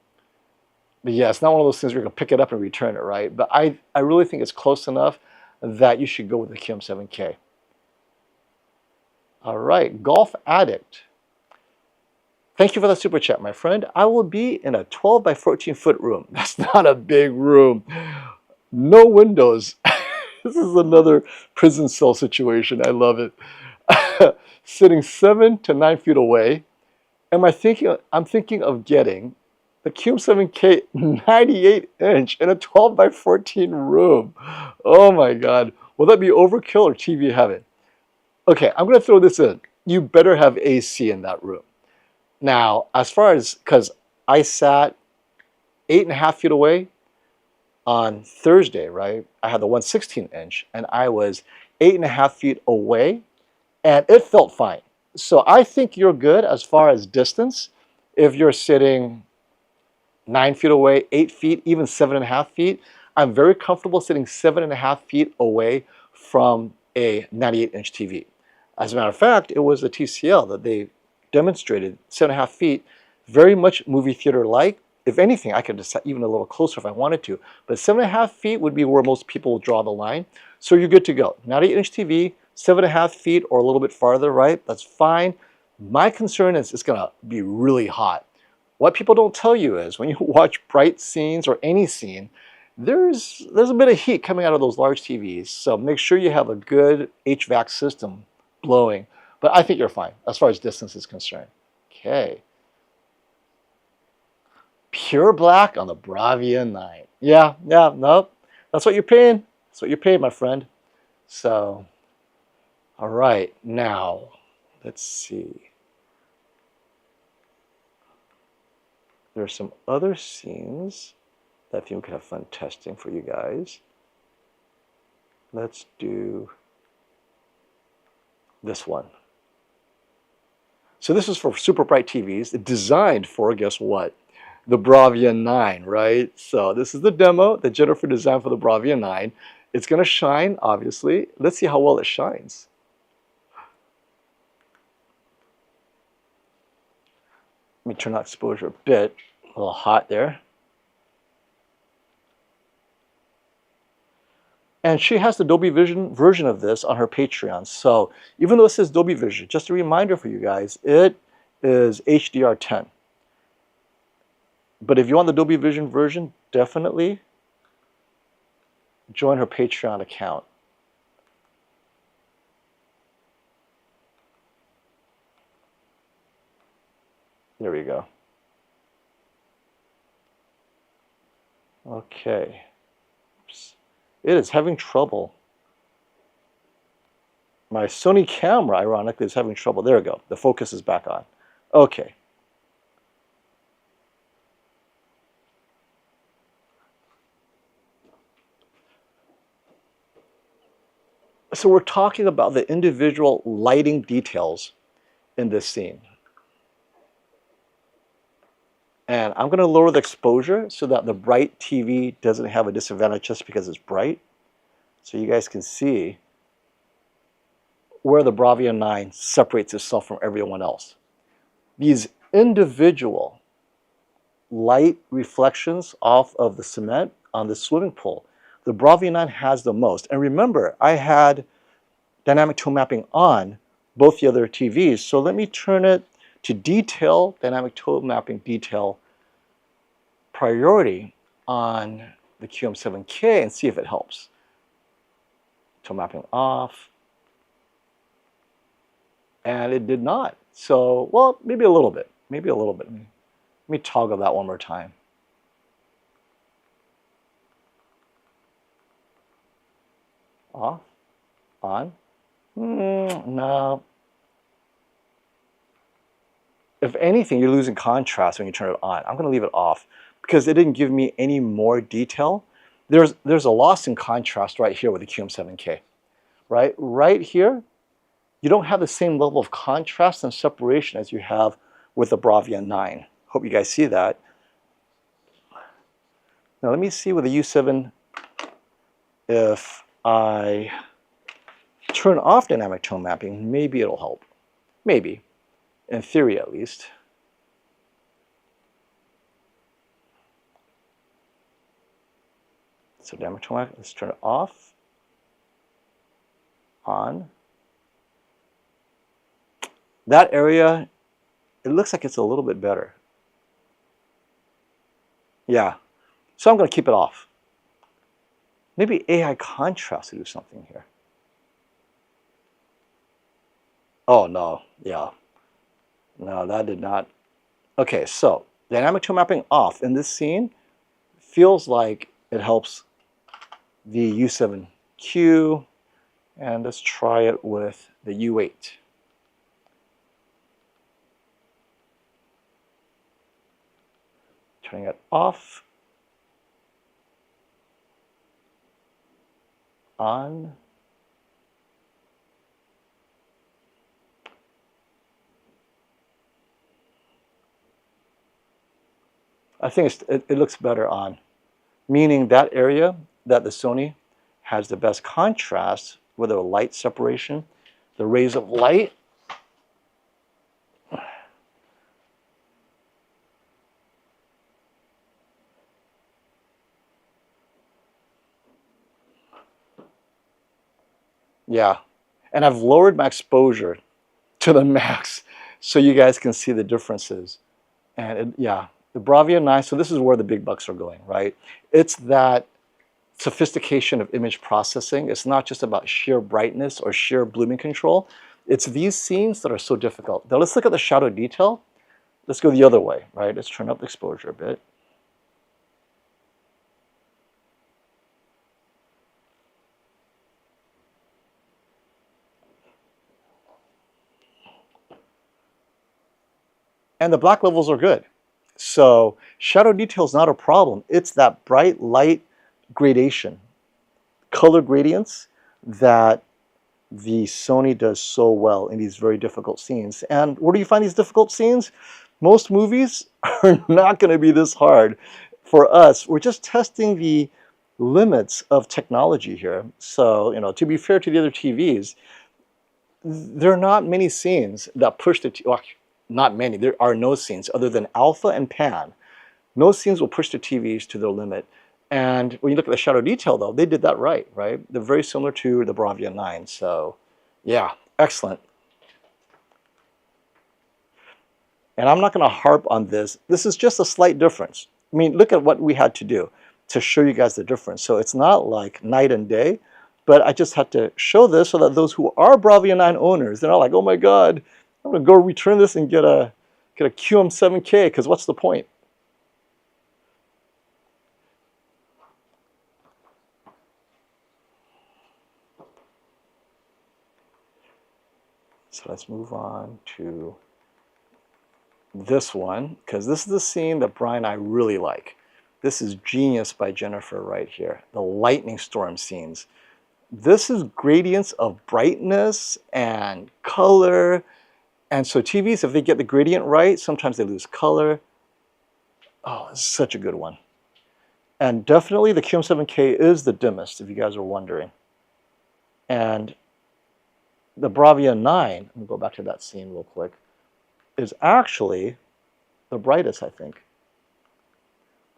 but yeah, it's not one of those things where you're going to pick it up and return it, right? But I really think it's close enough that you should go with the QM7K. All right, Golf Addict. Thank you for the super chat, my friend. I will be in a 12 by 14 foot room. That's not a big room. No windows. This is another prison cell situation. I love it. Sitting 7 to 9 feet away. I'm thinking of getting the QM7K 98-inch in a 12 by 14 room. Oh my God. Will that be overkill or TV heaven? Okay, I'm going to throw this in. You better have AC in that room. Now, as far as, because I sat 8.5 feet away on Thursday, right? I had the 116-inch, and I was 8.5 feet away, and it felt fine. So I think you're good as far as distance. If you're sitting 9 feet away, 8 feet, even 7.5 feet, I'm very comfortable sitting 7.5 feet away from a 98-inch TV. As a matter of fact, it was the TCL that they demonstrated 7.5 feet, very much movie theater-like. If anything, I could decide even a little closer if I wanted to, but 7.5 feet would be where most people will draw the line. So you're good to go. 98-inch TV, 7.5 feet or a little bit farther, right? That's fine. My concern is it's gonna be really hot. What people don't tell you is when you watch bright scenes or any scene, there's a bit of heat coming out of those large TVs. So make sure you have a good HVAC system blowing. But I think you're fine as far as distance is concerned. Okay. Pure black on the Bravia 9. Yeah, nope. That's what you're paying. That's what you're paying, my friend. So, all right. Now, let's see. There are some other scenes that I think we could have fun testing for you guys. Let's do this one. So this is for super bright TVs, designed for, guess what? The Bravia 9, right? So this is the demo that Jennifer designed for the Bravia 9. It's going to shine, obviously. Let's see how well it shines. Let me turn out exposure a bit. A little hot there. And she has the Dolby Vision version of this on her Patreon. So even though it says Dolby Vision, just a reminder for you guys, it is HDR 10. But if you want the Dolby Vision version, definitely join her Patreon account. There we go. Okay. Oops. It is having trouble. My Sony camera, ironically, is having trouble. There we go. The focus is back on. Okay. So we're talking about the individual lighting details in this scene. And I'm going to lower the exposure so that the bright TV doesn't have a disadvantage just because it's bright. So you guys can see where the Bravia 9 separates itself from everyone else. These individual light reflections off of the cement on the swimming pool, the Bravia 9 has the most. And remember, I had dynamic tone mapping on both the other TVs. So let me turn it to detail, dynamic tone mapping detail priority on the QM7K and see if it helps. Tone mapping off. And it did not. So, well, maybe a little bit. Maybe a little bit. Let me toggle that one more time. Off. On. No. If anything, you're losing contrast when you turn it on. I'm going to leave it off because it didn't give me any more detail. There's a loss in contrast right here with the QM7K. Right here, you don't have the same level of contrast and separation as you have with the Bravia 9. Hope you guys see that. Now let me see with the U7 if I turn off dynamic tone mapping, maybe it'll help. Maybe. In theory, at least. So dynamic tone mapping, let's turn it off. On. That area, it looks like it's a little bit better. Yeah. So I'm going to keep it off. Maybe AI contrast to do something here. Oh, no. Yeah. No, that did not. Okay, so dynamic tone mapping off in this scene feels like it helps the U7Q. And let's try it with the U8. Turning it off. On. I think it looks better on, meaning that area that the Sony has the best contrast with the light separation, the rays of light. Yeah, and I've lowered my exposure to the max so you guys can see the differences. And yeah, the Bravia 9, so this is where the big bucks are going, right? It's that sophistication of image processing. It's not just about sheer brightness or sheer blooming control. It's these scenes that are so difficult. Now let's look at the shadow detail. Let's go the other way, right? Let's turn up the exposure a bit. And the black levels are good. So shadow detail is not a problem. It's that bright light gradation, color gradients that the Sony does so well in these very difficult scenes. And where do you find these difficult scenes? Most movies are not going to be this hard for us. We're just testing the limits of technology here. So, you know, to be fair to the other TVs, there are not many scenes that push the well, not many. There are no scenes other than alpha and pan. No scenes will push the TVs to their limit. And when you look at the shadow detail, though, they did that right? They're very similar to the Bravia 9. So, yeah, excellent. And I'm not going to harp on this. This is just a slight difference. I mean, look at what we had to do to show you guys the difference. So it's not like night and day, but I just had to show this so that those who are Bravia 9 owners, they're not like, oh my God, I'm going to go return this and get Get a QM7K, because what's the point? So let's move on to this one, because this is the scene that Brian and I really like. This is genius by Jennifer right here, the lightning storm scenes. This is gradients of brightness and color. And so TVs, if they get the gradient right, sometimes they lose color. Oh, it's such a good one. And definitely the QM7K is the dimmest, if you guys are wondering. And the Bravia 9, let me go back to that scene real quick, is actually the brightest, I think.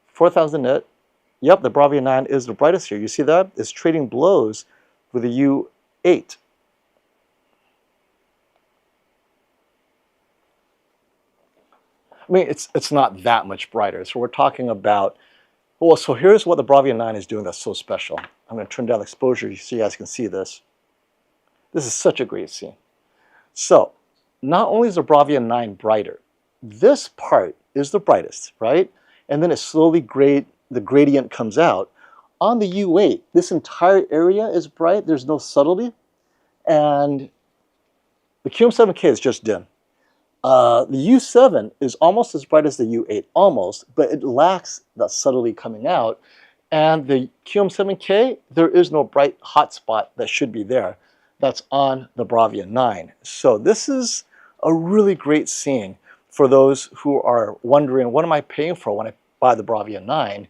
4,000 nit. Yep, the Bravia 9 is the brightest here. You see that? It's trading blows with the U8. I mean, it's not that much brighter. So we're talking about, well, so here's what the Bravia 9 is doing that's so special. I'm going to turn down the exposure so you guys can see this. This is such a great scene. So not only is the Bravia 9 brighter, this part is the brightest, right? And then it slowly the gradient comes out. On the U8, this entire area is bright. There's no subtlety. And the QM7K is just dim. The U7 is almost as bright as the U8, almost, but it lacks the subtlety coming out. And the QM7K, there is no bright hot spot that should be there. That's on the Bravia 9. So this is a really great scene for those who are wondering, what am I paying for when I buy the Bravia 9?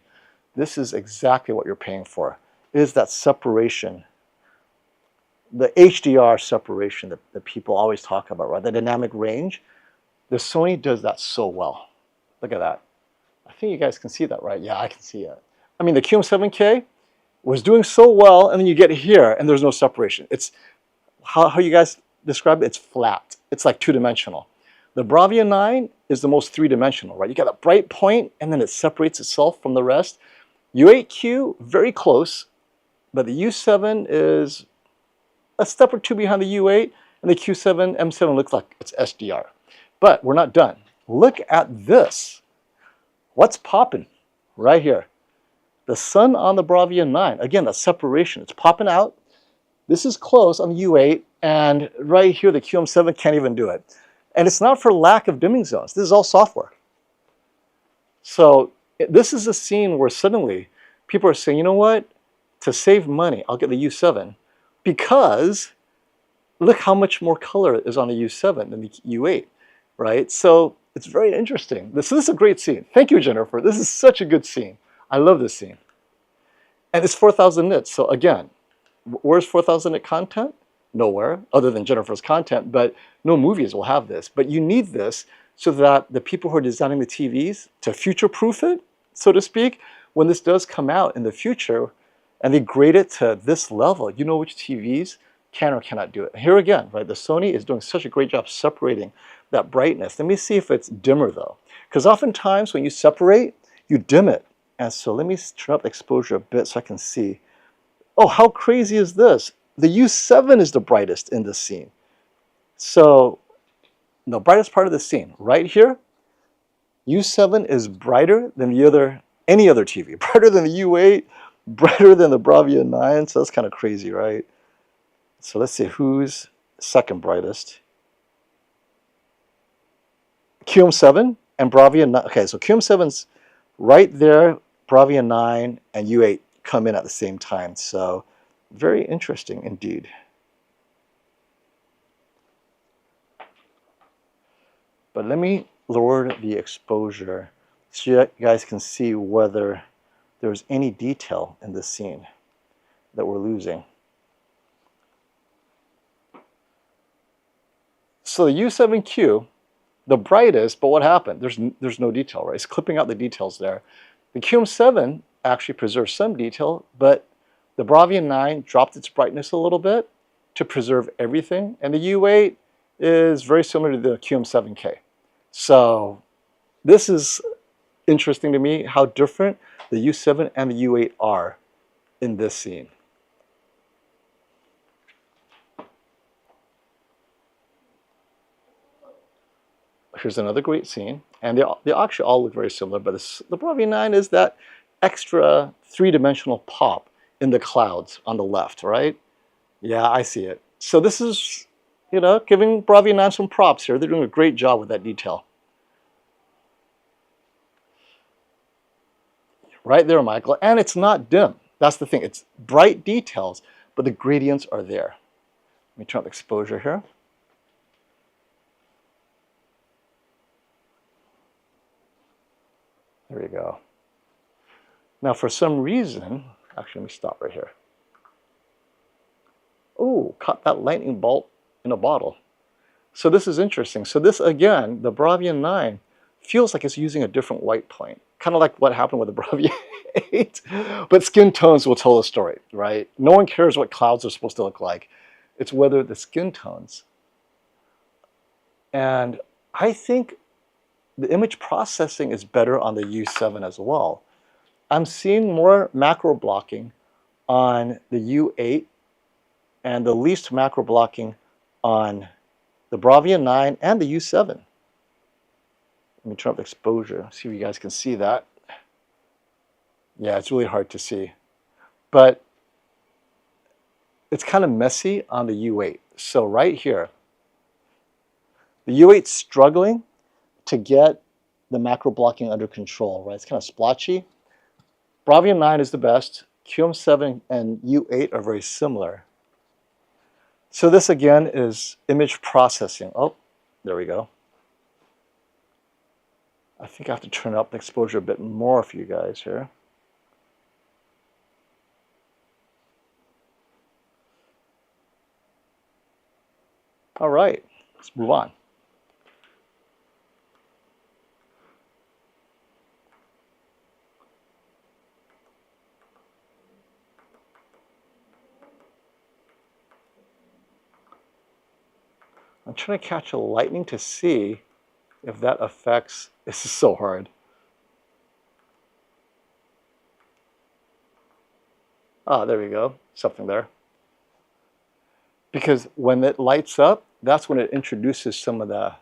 This is exactly what you're paying for. It is that separation, the HDR separation that people always talk about, right? The dynamic range. The Sony does that so well. Look at that. I think you guys can see that, right? Yeah, I can see it. I mean, the QM7K was doing so well, and then you get here, and there's no separation. It's how you guys describe it, it's flat. It's like two-dimensional. The Bravia 9 is the most three-dimensional, right? You got a bright point, and then it separates itself from the rest. U8Q, very close, but the U7 is a step or two behind the U8, and the Q7, M7 looks like it's SDR. But we're not done. Look at this. What's popping right here? The sun on the Bravia 9. Again, that separation. It's popping out. This is close on the U8, and right here, the QM7 can't even do it. And it's not for lack of dimming zones. This is all software. So this is a scene where suddenly people are saying, you know what? To save money, I'll get the U7 because look how much more color is on the U7 than the U8. Right? So it's very interesting. This is a great scene. Thank you, Jennifer. This is such a good scene. I love this scene. And it's 4,000 nits. So again, where's 4,000 nit content? Nowhere, other than Jennifer's content, but no movies will have this. But you need this so that the people who are designing the TVs to future-proof it, so to speak, when this does come out in the future and they grade it to this level, you know which TVs can or cannot do it. Here again, right, the Sony is doing such a great job separating that brightness. Let me see if it's dimmer though. Because oftentimes when you separate, you dim it. And so let me turn up the exposure a bit so I can see. Oh, how crazy is this? The U7 is the brightest in this scene. So the brightest part of the scene, right here, U7 is brighter than any other TV. Brighter than the U8, brighter than the Bravia 9. So that's kind of crazy, right? So let's see who's second brightest. QM7 and Bravia 9. Okay, so QM7's right there. Bravia 9 and U8 come in at the same time. So very interesting indeed. But let me lower the exposure so you guys can see whether there's any detail in this scene that we're losing. So the U7Q, the brightest, but what happened? There's no detail, right? It's clipping out the details there. The QM7 actually preserves some detail, but the Bravia 9 dropped its brightness a little bit to preserve everything. And the U8 is very similar to the QM7K. So this is interesting to me how different the U7 and the U8 are in this scene. Here's another great scene. And they actually all look very similar, but the Bravia 9 is that extra three-dimensional pop in the clouds on the left, right? Yeah, I see it. So this is, you know, giving Bravia 9 some props here. They're doing a great job with that detail. Right there, Michael. And it's not dim. That's the thing. It's bright details, but the gradients are there. Let me turn up the exposure here. There you go. Now, for some reason, actually, let me stop right here. Oh, caught that lightning bolt in a bottle. So this is interesting. So this, again, the Bravia 9 feels like it's using a different white point. Kind of like what happened with the Bravia 8. But skin tones will tell the story, right? No one cares what clouds are supposed to look like. It's whether the skin tones. And I think the image processing is better on the U7 as well. I'm seeing more macro blocking on the U8 and the least macro blocking on the Bravia 9 and the U7. Let me turn up the exposure, see if you guys can see that. Yeah, it's really hard to see. But it's kind of messy on the U8. So right here, the U8's struggling to get the macro blocking under control, right? It's kind of splotchy. Bravia 9 is the best. QM7 and U8 are very similar. So this again is image processing. Oh, there we go. I think I have to turn up the exposure a bit more for you guys here. All right, let's move on. I'm trying to catch a lightning to see if that affects. This is so hard. Ah, there we go. Something there. Because when it lights up, that's when it introduces some of the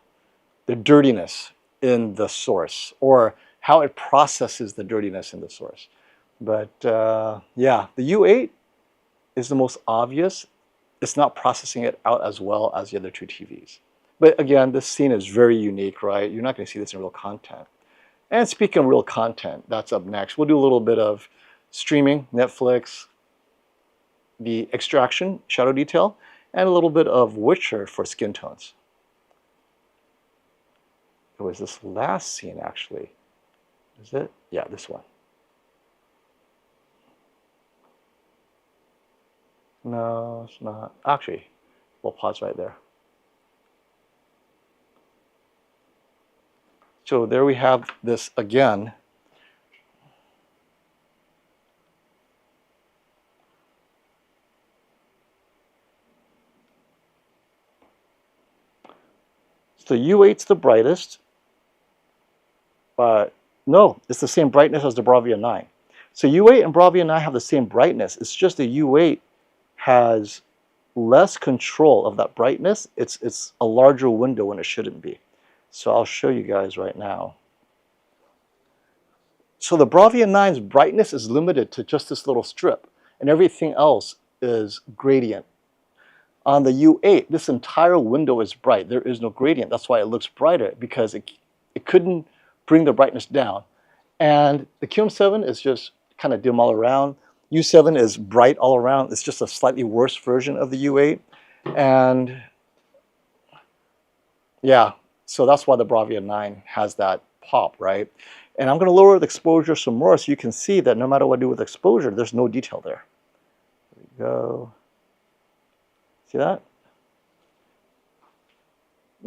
dirtiness in the source, or how it processes the dirtiness in the source. But yeah, the U8 is the most obvious. It's not processing it out as well as the other two TVs. But again, this scene is very unique, right? You're not going to see this in real content. And speaking of real content, that's up next. We'll do a little bit of streaming, Netflix, the extraction, shadow detail, and a little bit of Witcher for skin tones. It was this last scene, actually. Is it? Yeah, this one. No, it's not. Actually, we'll pause right there. So there we have this again. So U8's the brightest, but no, it's the same brightness as the Bravia 9. So U8 and Bravia 9 have the same brightness. It's just the U8 has less control of that brightness. It's a larger window when it shouldn't be. So I'll show you guys right now. So the Bravia 9's brightness is limited to just this little strip, and everything else is gradient. On the U8, this entire window is bright. There is no gradient. That's why it looks brighter, because it couldn't bring the brightness down. And the QM7 is just kind of dim all around. U7 is bright all around. It's just a slightly worse version of the U8. And yeah, so that's why the Bravia 9 has that pop, right? And I'm going to lower the exposure some more so you can see that no matter what I do with exposure, there's no detail there. There we go. See that?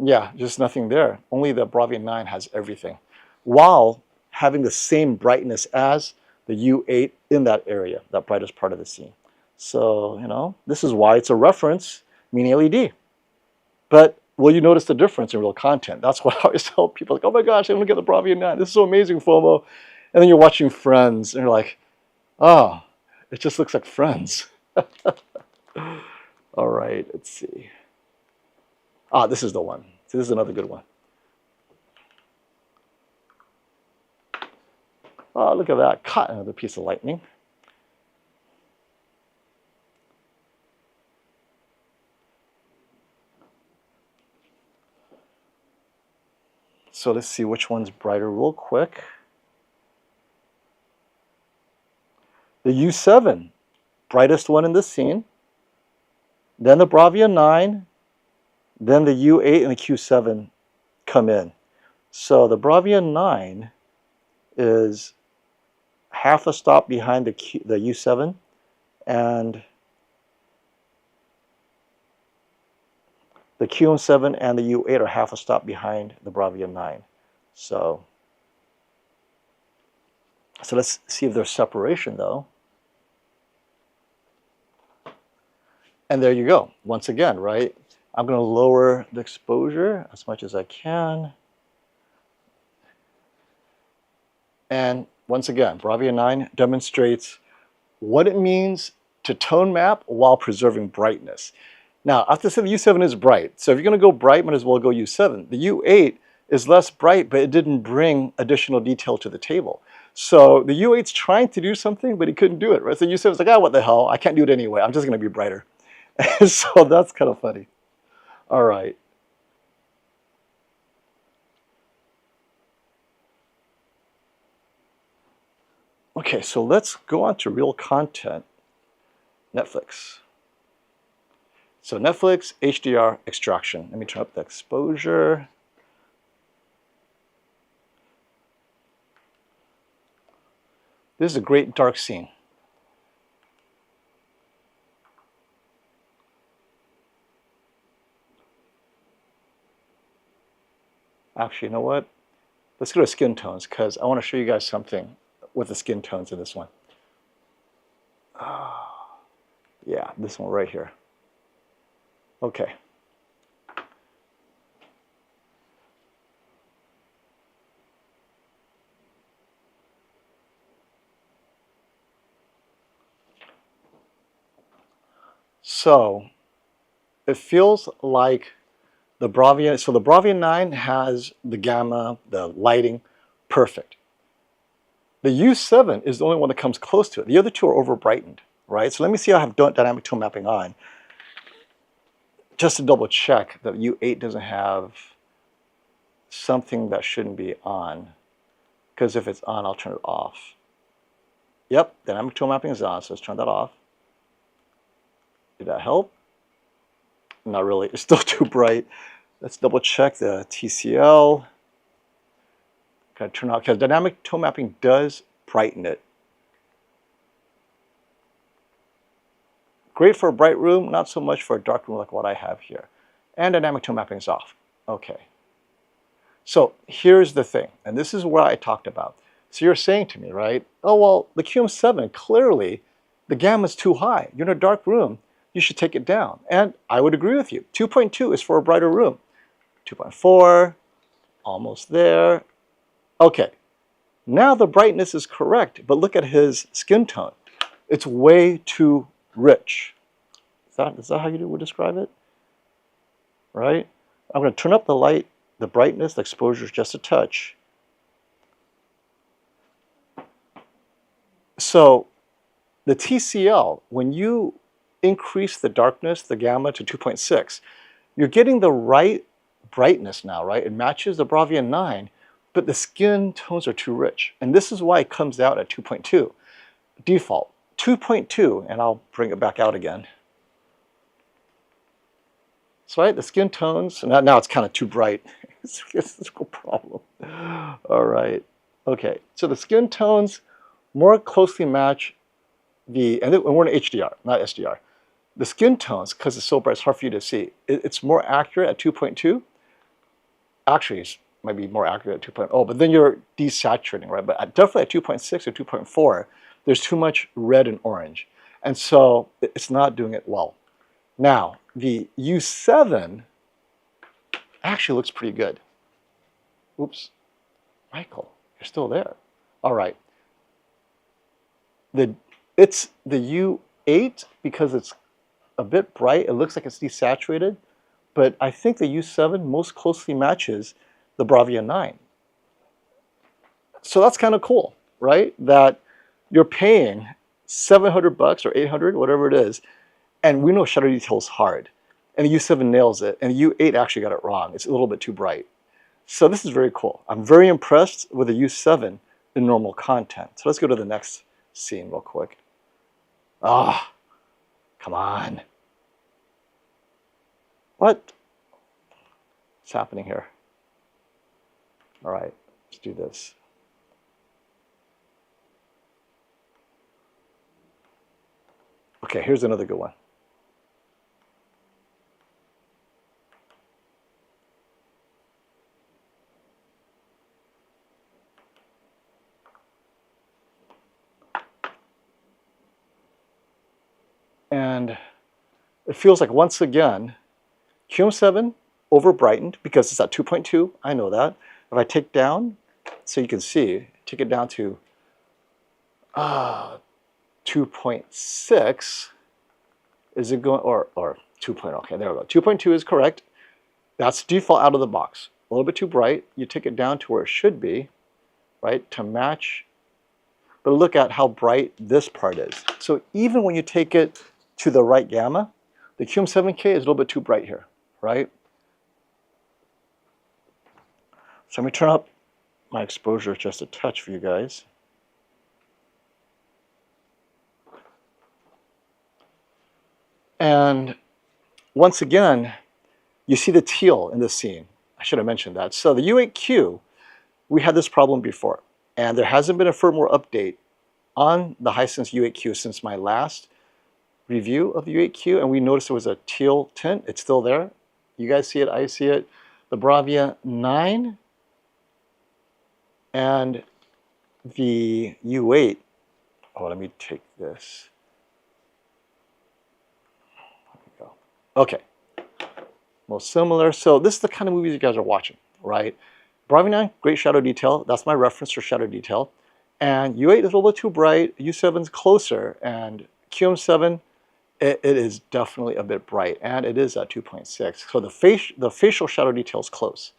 Yeah, just nothing there. Only the Bravia 9 has everything, while having the same brightness as the U8 in that area, that brightest part of the scene. So, you know, this is why it's a reference MiniLED. But will you notice the difference in real content? That's what I always tell people, like, oh my gosh, I'm gonna get the Bravia 9. This is so amazing, FOMO. And then you're watching Friends, and you're like, oh, it just looks like Friends. All right, let's see. Ah, this is the one. So this is another good one. Oh, look at that, caught another piece of lightning. So let's see which one's brighter real quick. The U7, brightest one in the scene. Then the Bravia 9, then the U8 and the Q7 come in. So the Bravia 9 is half a stop behind the U7, and the QM7 and the U8 are half a stop behind the Bravia 9. So let's see if there's separation though. And there you go. Once again, right? I'm going to lower the exposure as much as I can. And once again, Bravia 9 demonstrates what it means to tone map while preserving brightness. Now, I have to say the U7 is bright. So if you're going to go bright, might as well go U7. The U8 is less bright, but it didn't bring additional detail to the table. So the U8's trying to do something, but he couldn't do it, right? So U7's like, ah, what the hell? I can't do it anyway. I'm just going to be brighter. So that's kind of funny. All right. Okay, so let's go on to real content. Netflix. So Netflix HDR extraction. Let me turn up the exposure. This is a great dark scene. Actually, you know what? Let's go to skin tones because I want to show you guys something with the skin tones in this one. Yeah, this one right here. Okay. So it feels like the Bravia, so the Bravia 9 has the gamma, the lighting, perfect. The U7 is the only one that comes close to it. The other two are over brightened, right? So let me see how I have dynamic tone mapping on. Just to double check that U8 doesn't have something that shouldn't be on. Because if it's on, I'll turn it off. Yep, dynamic tone mapping is on, so let's turn that off. Did that help? Not really, it's still too bright. Let's double check the TCL. Gotta turn off, because dynamic tone mapping does brighten it. Great for a bright room, not so much for a dark room like what I have here. And dynamic tone mapping is off. Okay. So here's the thing, and this is what I talked about. So you're saying to me, right? Oh, well, the QM7, clearly the gamma is too high. You're in a dark room, you should take it down. And I would agree with you. 2.2 is for a brighter room. 2.4, almost there. Okay, now the brightness is correct, but look at his skin tone. It's way too rich. Is that how you would describe it? Right? I'm going to turn up the light, the brightness, the exposure just a touch. So the TCL, when you increase the darkness, the gamma to 2.6, you're getting the right brightness now, right? It matches the Bravia 9, but the skin tones are too rich. And this is why it comes out at 2.2. Default, 2.2, and I'll bring it back out again. So right, the skin tones, now it's kind of too bright. It's a physical problem. All right, okay. So the skin tones more closely match and we're in HDR, not SDR. The skin tones, because it's so bright, it's hard for you to see. It's more accurate at 2.2. Actually, it might be more accurate at 2.0, but then you're desaturating, right? But definitely at 2.6 or 2.4, there's too much red and orange. And so it's not doing it well. Now, the U7 actually looks pretty good. Oops, Michael, you're still there. All right. It's the U8 because it's a bit bright. It looks like it's desaturated, but I think the U7 most closely matches the Bravia 9. So that's kind of cool, right? That you're paying $700 or 800, whatever it is, and we know shutter detail is hard. And the U7 nails it, and the U8 actually got it wrong. It's a little bit too bright. So this is very cool. I'm very impressed with the U7 in normal content. So let's go to the next scene real quick. Ah, come on. What's happening here? All right, let's do this. Okay, here's another good one. And it feels like, once again, QM7 over brightened because it's at 2.2. I know that. If I take down, so you can see, take it down to 2.6. Is it going, or 2.0? Okay, there we go. 2.2 is correct. That's default out of the box. A little bit too bright. You take it down to where it should be, right, to match. But look at how bright this part is. So even when you take it to the right gamma, the QM7K is a little bit too bright here, right? So let me turn up my exposure just a touch for you guys. And once again, you see the teal in this scene. I should have mentioned that. So the U8Q, we had this problem before, and there hasn't been a firmware update on the Hisense U8Q since my last review of the U8Q, and we noticed there was a teal tint. It's still there. You guys see it, I see it. The Bravia 9 and the U8. Oh, let me take this. There we go. Okay. Most similar. So this is the kind of movies you guys are watching, right? Bravia 9, great shadow detail. That's my reference for shadow detail. And U8 is a little bit too bright. U7's closer. And QM7, it is definitely a bit bright. And it is at 2.6. So the facial shadow detail is close.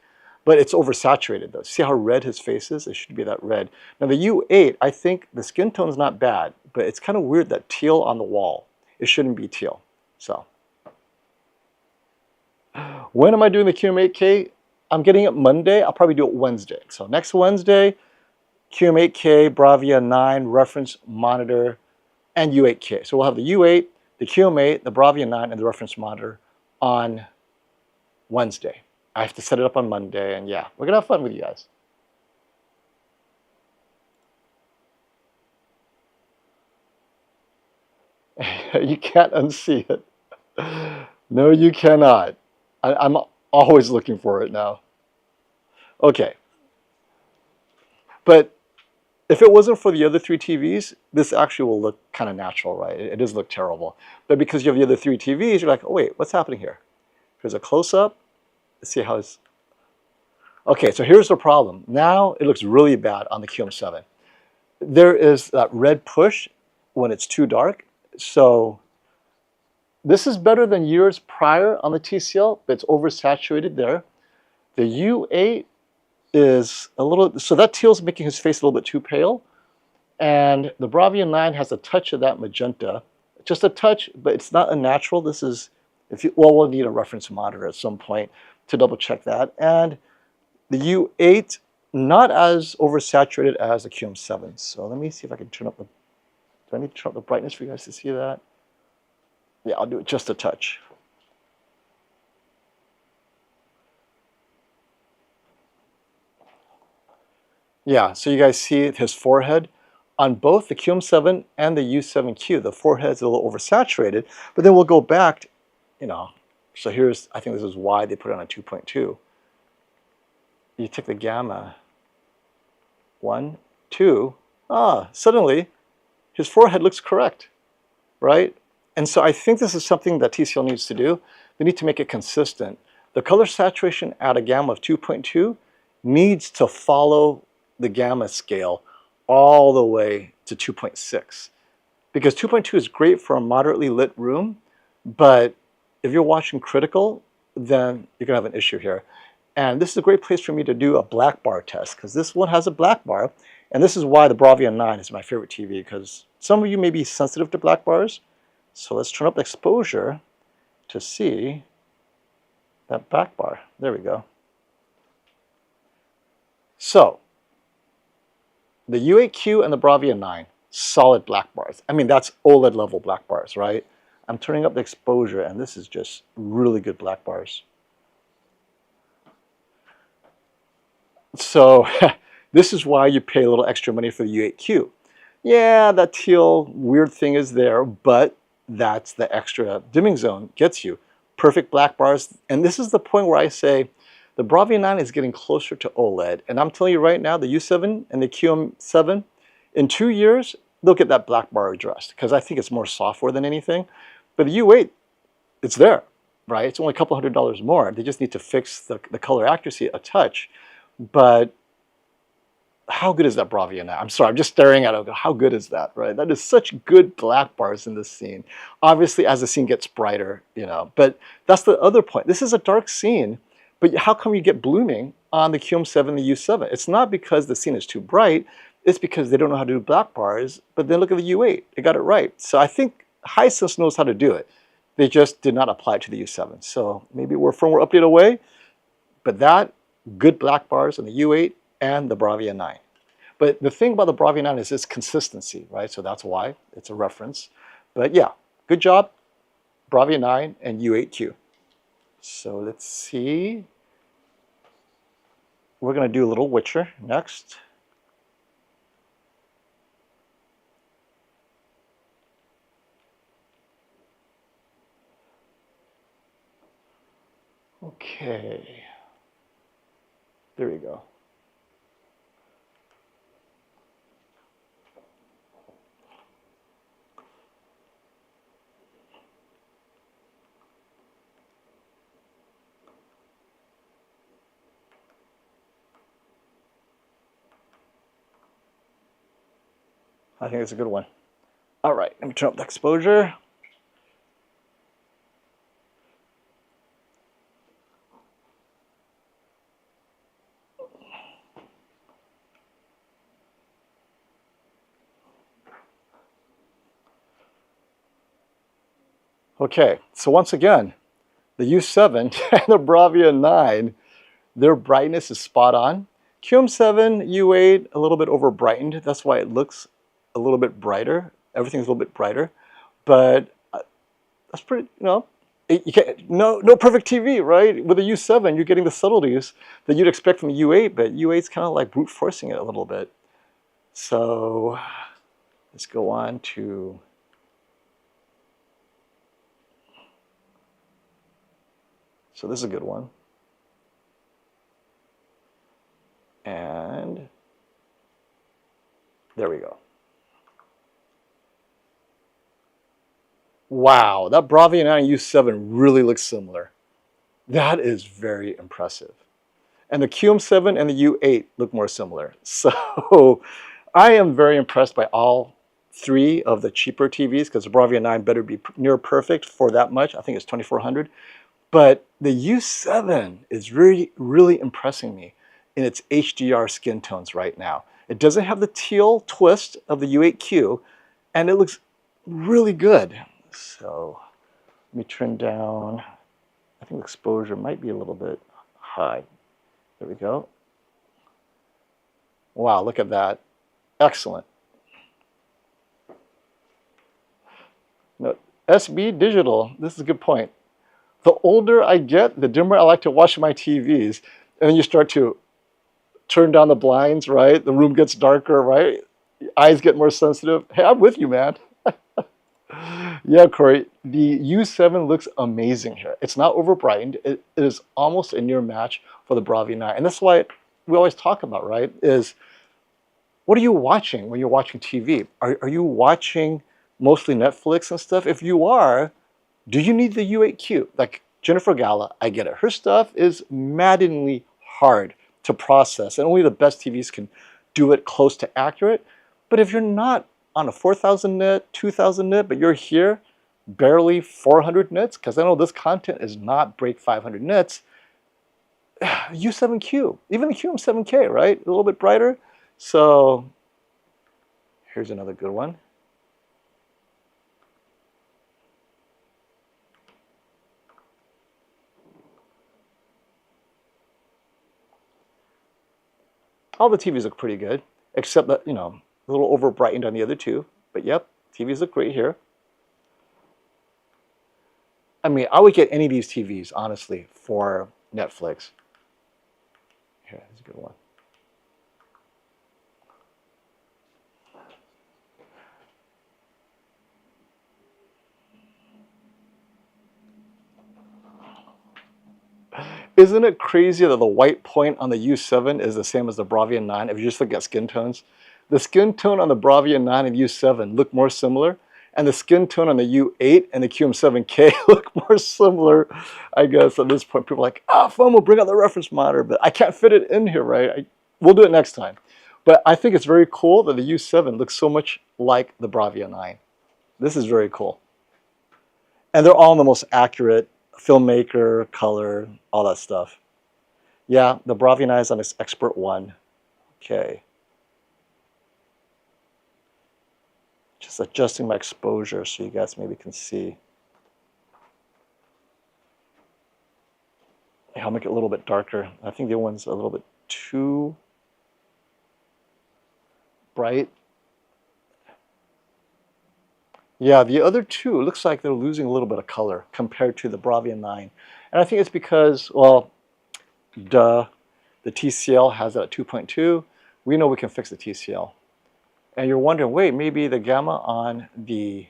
But it's oversaturated though. See how red his face is? It should be that red. Now the U8, I think the skin tone is not bad. But it's kind of weird that teal on the wall. It shouldn't be teal. So when am I doing the QM8K? I'm getting it Monday. I'll probably do it Wednesday. So next Wednesday, QM8K, Bravia 9, reference monitor, and U8K. So we'll have the U8, the QM8, the Bravia 9, and the reference monitor on Wednesday. I have to set it up on Monday, and yeah, we're gonna have fun with you guys. You can't unsee it. No, you cannot. I'm always looking for it now. Okay. But if it wasn't for the other three TVs, this actually will look kind of natural, right? It does look terrible. But because you have the other three TVs, you're like, oh wait, what's happening here? Here's a close-up. Let's see how it's... Okay, so here's the problem. Now it looks really bad on the QM7. There is that red push when it's too dark. So this is better than years prior on the TCL, but it's oversaturated there. The U8 is a little, so that teal's making his face a little bit too pale. And the Bravia 9 has a touch of that magenta. Just a touch, but it's not unnatural. This is, well, we'll need a reference monitor at some point to double check that. And the U8, not as oversaturated as the QM7. So let me see if I can turn up the, do I need to turn up the brightness for you guys to see that? Yeah, I'll do it just a touch. Yeah, so you guys see his forehead. On both the QM7 and the U7Q, the forehead's a little oversaturated, but then we'll go back, you know, so here's, I think this is why they put it on a 2.2. You take the gamma, 1, 2, suddenly his forehead looks correct, right? And so I think this is something that TCL needs to do. They need to make it consistent. The color saturation at a gamma of 2.2 needs to follow the gamma scale all the way to 2.6. Because 2.2 is great for a moderately lit room, but if you're watching critical, then you're gonna have an issue here. And this is a great place for me to do a black bar test, because this one has a black bar, And this is why the Bravia 9 is my favorite TV, because some of you may be sensitive to black bars. So let's turn up the exposure to see that black bar. There we go. So the U8Q and the Bravia 9, solid black bars. I mean, that's OLED level black bars, right? I'm turning up the exposure, and this is just really good black bars. So this is why you pay a little extra money for the U8Q. Yeah, that teal weird thing is there, but that's the extra dimming zone gets you. Perfect black bars. And this is the point where I say the Bravia 9 is getting closer to OLED. And I'm telling you right now, the U7 and the QM7, in 2 years, they'll get that black bar addressed, because I think it's more software than anything. But the U8, it's there, right? It's only a couple $100 more. They just need to fix the color accuracy a touch. But how good is that Bravia now? I'm sorry, I'm just staring at it. How good is that, right? That is such good black bars in this scene. Obviously, as the scene gets brighter, you know, but that's the other point. This is a dark scene, but how come you get blooming on the QM7 and the U7? It's not because the scene is too bright. It's because they don't know how to do black bars. But then look at the U8. They got it right. So I think Hisense knows how to do it. They just did not apply it to the U7. So maybe we're firmware update away. But that, good black bars on the U8 and the Bravia 9. But the thing about the Bravia 9 is its consistency, right? So that's why it's a reference. But yeah, good job, Bravia 9 and U8Q. So let's see. We're going to do a little Witcher next. Okay. There we go. I think it's a good one. All right, let me turn up the exposure. Okay, so once again, the U7 and the Bravia 9, their brightness is spot on. QM7, U8, a little bit over brightened. That's why it looks a little bit brighter. Everything's a little bit brighter. But that's pretty, you know, you can't, no perfect TV, right? With the U7, you're getting the subtleties that you'd expect from the U8, but U8's kind of like brute forcing it a little bit. So let's go on to... So this is a good one. And there we go. Wow, that Bravia 9 U7 really looks similar. That is very impressive. And the QM7 and the U8 look more similar. So I am very impressed by all three of the cheaper TVs, because the Bravia 9 better be near perfect for that much. I think it's $2,400. But the U7 is really, really impressing me in its HDR skin tones right now. It doesn't have the teal twist of the U8Q, and it looks really good. So let me turn down. I think the exposure might be a little bit high. There we go. Wow, look at that. Excellent. No, SB Digital, this is a good point. The older I get, the dimmer I like to watch my TVs. And then you start to turn down the blinds, right? The room gets darker, right? Your eyes get more sensitive. Hey, I'm with you, man. Yeah, Corey, the U7 looks amazing here. It's not over brightened. It is almost a near match for the Bravia 9. And that's why we always talk about, right, is what are you watching when you're watching TV? Are you watching mostly Netflix and stuff? If you are, do you need the U8Q? Like Jennifer Galla, I get it. Her stuff is maddeningly hard to process, and only the best TVs can do it close to accurate. But if you're not on a 4,000 nit, 2,000 nit, but you're here barely 400 nits, because I know this content is not break 500 nits, U7Q, even the QM7K, right? A little bit brighter. So Here's another good one. All the TVs look pretty good, except that, you know, a little over brightened on the other two. But yep, TVs look great here. I mean, I would get any of these TVs, honestly, for Netflix. Here, here's a good one. Isn't it crazy that the white point on the U7 is the same as the Bravia 9? If you just look at skin tones, the skin tone on the Bravia 9 and U7 look more similar, and the skin tone on the U8 and the QM7K look more similar. I guess at this point, people are like, phone will bring out the reference monitor, but I can't fit it in here, right? We'll do it next time. But I think it's very cool that the U7 looks so much like the Bravia 9. This is very cool. And they're all in the most accurate filmmaker, color, all that stuff. Yeah, the Bravia 9 is on its Expert 1. Okay. Just adjusting my exposure so you guys maybe can see. I'll make it a little bit darker. I think the other one's a little bit too bright. Yeah, the other two, looks like they're losing a little bit of color compared to the Bravia 9. And I think it's because, well, duh, the TCL has it at 2.2. We know we can fix the TCL. And you're wondering, wait, maybe the gamma on the...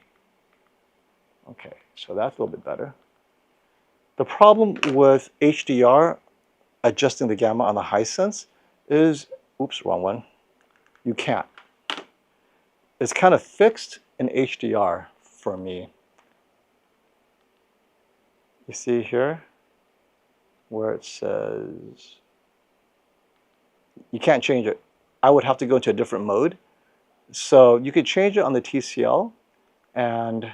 Okay, so that's a little bit better. The problem with HDR, adjusting the gamma on the Hisense, is, oops, wrong one. You can't. It's kind of fixed in HDR for me. You see here where it says you can't change it. I would have to go into a different mode. So you could change it on the TCL, and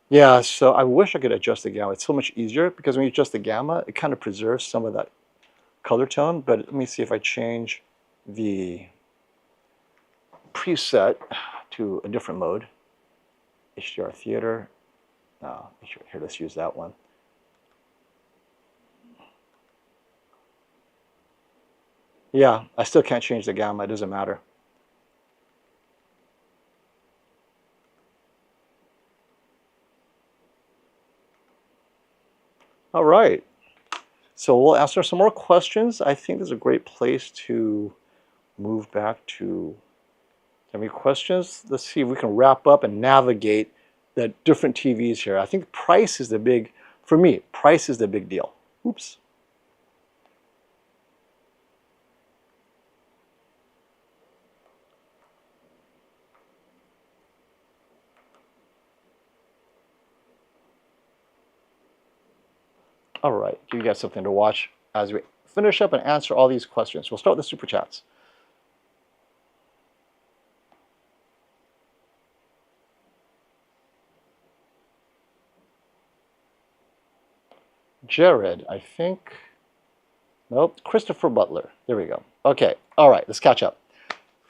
yeah, so I wish I could adjust the gamma. It's so much easier because when you adjust the gamma, it kind of preserves some of that color tone. But let me see if I change the preset to a different mode. HDR Theater. No, here, let's use that one. Yeah, I still can't change the gamma. It doesn't matter. All right. So we'll answer some more questions. I think this is a great place to move back to... Any questions? Let's see if we can wrap up and navigate the different TVs here. I think price is the big, for me, price is the big deal. Oops. All right, give you guys something to watch as we finish up and answer all these questions. We'll start with the Super Chats. Jared, I think, nope, Christopher Butler. There we go. Okay, all right, let's catch up.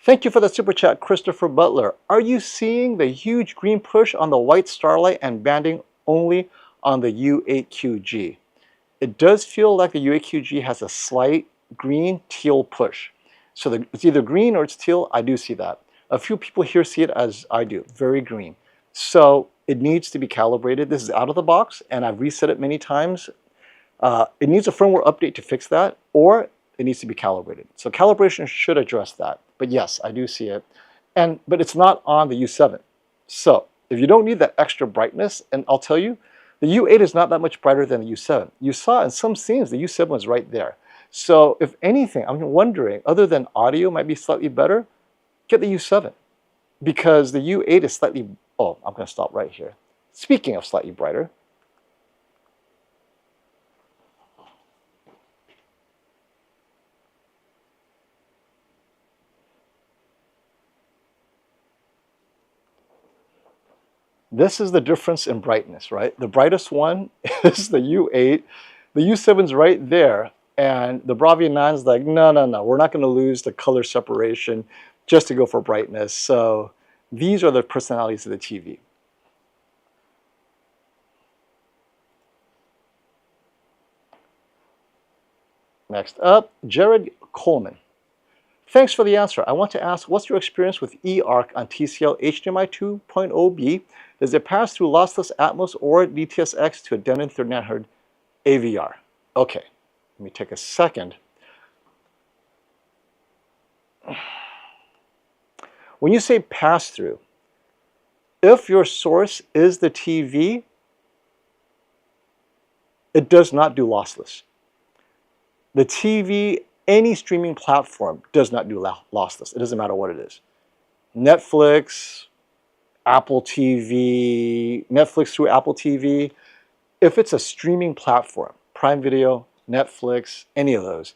Thank you for the Super Chat, Christopher Butler. Are you seeing the huge green push on the white starlight and banding only on the U8QG? It does feel like the U8QG has a slight green teal push. So it's either green or it's teal. I do see that. A few people here see it as I do, very green. So it needs to be calibrated. This is out of the box, and I've reset it many times. It needs a firmware update to fix that, or it needs to be calibrated. So calibration should address that. But yes, I do see it. But it's not on the U7. So if you don't need that extra brightness, and I'll tell you, the U8 is not that much brighter than the U7. You saw in some scenes, the U7 was right there. So if anything, I'm wondering, other than audio might be slightly better, get the U7. Because the U8 is slightly, oh, I'm going to stop right here. Speaking of slightly brighter, this is the difference in brightness, right? The brightest one is the U8. The U7's right there. And the Bravia 9 is like, no, we're not going to lose the color separation just to go for brightness. So these are the personalities of the TV. Next up, Jared Coleman. Thanks for the answer. I want to ask, what's your experience with eARC on TCL HDMI 2.0B? Does it pass through lossless Atmos or DTS:X to a Denon 3900 AVR? Okay, let me take a second. When you say pass through, if your source is the TV, it does not do lossless. The TV, any streaming platform, does not do lossless. It doesn't matter what it is. Netflix, Apple TV, Netflix through Apple TV. If it's a streaming platform, Prime Video, Netflix, any of those,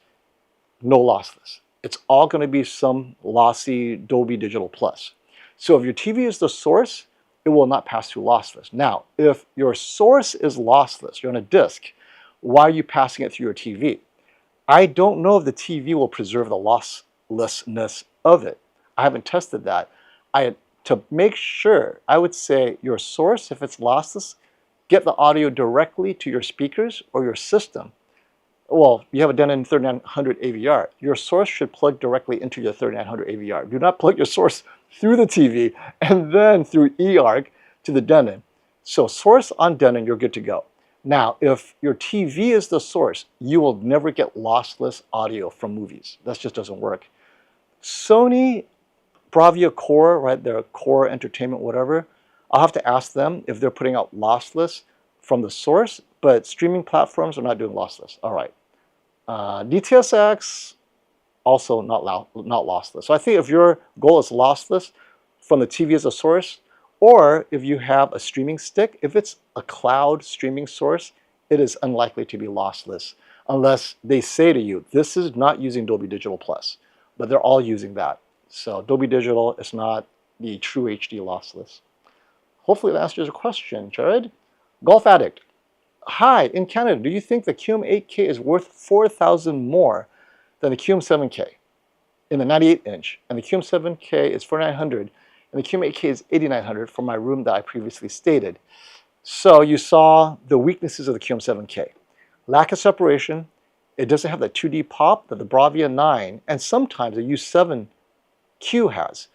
no lossless. It's all going to be some lossy Dolby Digital Plus. So if your TV is the source, it will not pass through lossless. Now, if your source is lossless, you're on a disc, why are you passing it through your TV? I don't know if the TV will preserve the losslessness of it. I haven't tested that. To make sure, I would say your source, if it's lossless, get the audio directly to your speakers or your system. Well, you have a Denon 3900 AVR. Your source should plug directly into your 3900 AVR. Do not plug your source through the TV and then through eARC to the Denon. So source on Denon, you're good to go. Now, if your TV is the source, you will never get lossless audio from movies. That just doesn't work. Sony, Bravia Core, right, their Core Entertainment, whatever, I'll have to ask them if they're putting out lossless from the source, but streaming platforms are not doing lossless. All right. DTS:X, also not lossless. So I think if your goal is lossless from the TV as a source, or if you have a streaming stick, if it's a cloud streaming source, it is unlikely to be lossless unless they say to you, this is not using Dolby Digital Plus, but they're all using that. So Dolby Digital is not the true HD lossless. Hopefully that answers your question, Jared. Golf Addict. Hi, in Canada, do you think the QM8K is worth $4,000 more than the QM7K in the 98-inch? And the QM7K is $4,900, and the QM8K is $8,900 for my room that I previously stated. So you saw the weaknesses of the QM7K. Lack of separation. It doesn't have that 2D pop that the Bravia 9 and sometimes the U7Q has.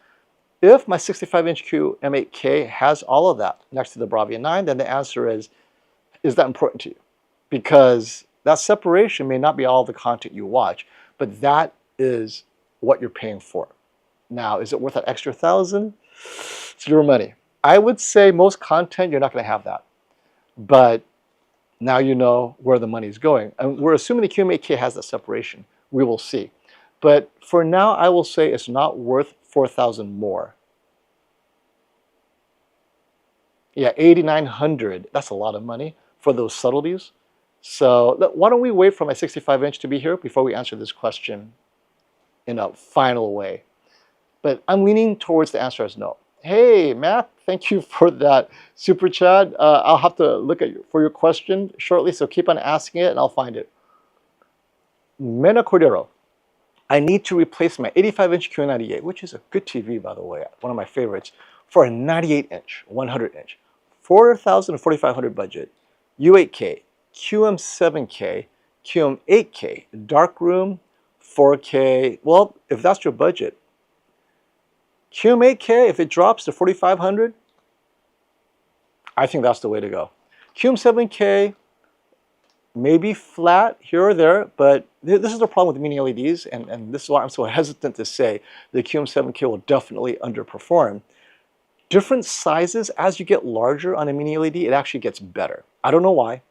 If my 65-inch QM8K has all of that next to the Bravia 9, then the answer is that important to you? Because that separation may not be all the content you watch, but that is what you're paying for. Now, is it worth that extra $1,000? It's your money. I would say most content, you're not going to have that. But now you know where the money is going. And we're assuming the QM8K has that separation. We will see. But for now, I will say it's not worth $4,000 more. Yeah, $8,900. That's a lot of money for those subtleties. So why don't we wait for my 65-inch to be here before we answer this question in a final way. But I'm leaning towards the answer as no. Hey, Matt, thank you for that super chat. I'll have to look for your question shortly, so keep on asking it and I'll find it. Mena Cordero. I need to replace my 85-inch Q98, which is a good TV, by the way, one of my favorites, for a 98-inch, 100-inch, $4,000 to $4,500 budget, U8K, QM7K, QM8K, darkroom, 4K. Well, if that's your budget, QM8K, if it drops to $4,500, I think that's the way to go. QM7K, maybe flat here or there, but this is the problem with mini LEDs, and this is why I'm so hesitant to say the QM7K will definitely underperform. Different sizes, as you get larger on a mini LED, it actually gets better. I don't know why.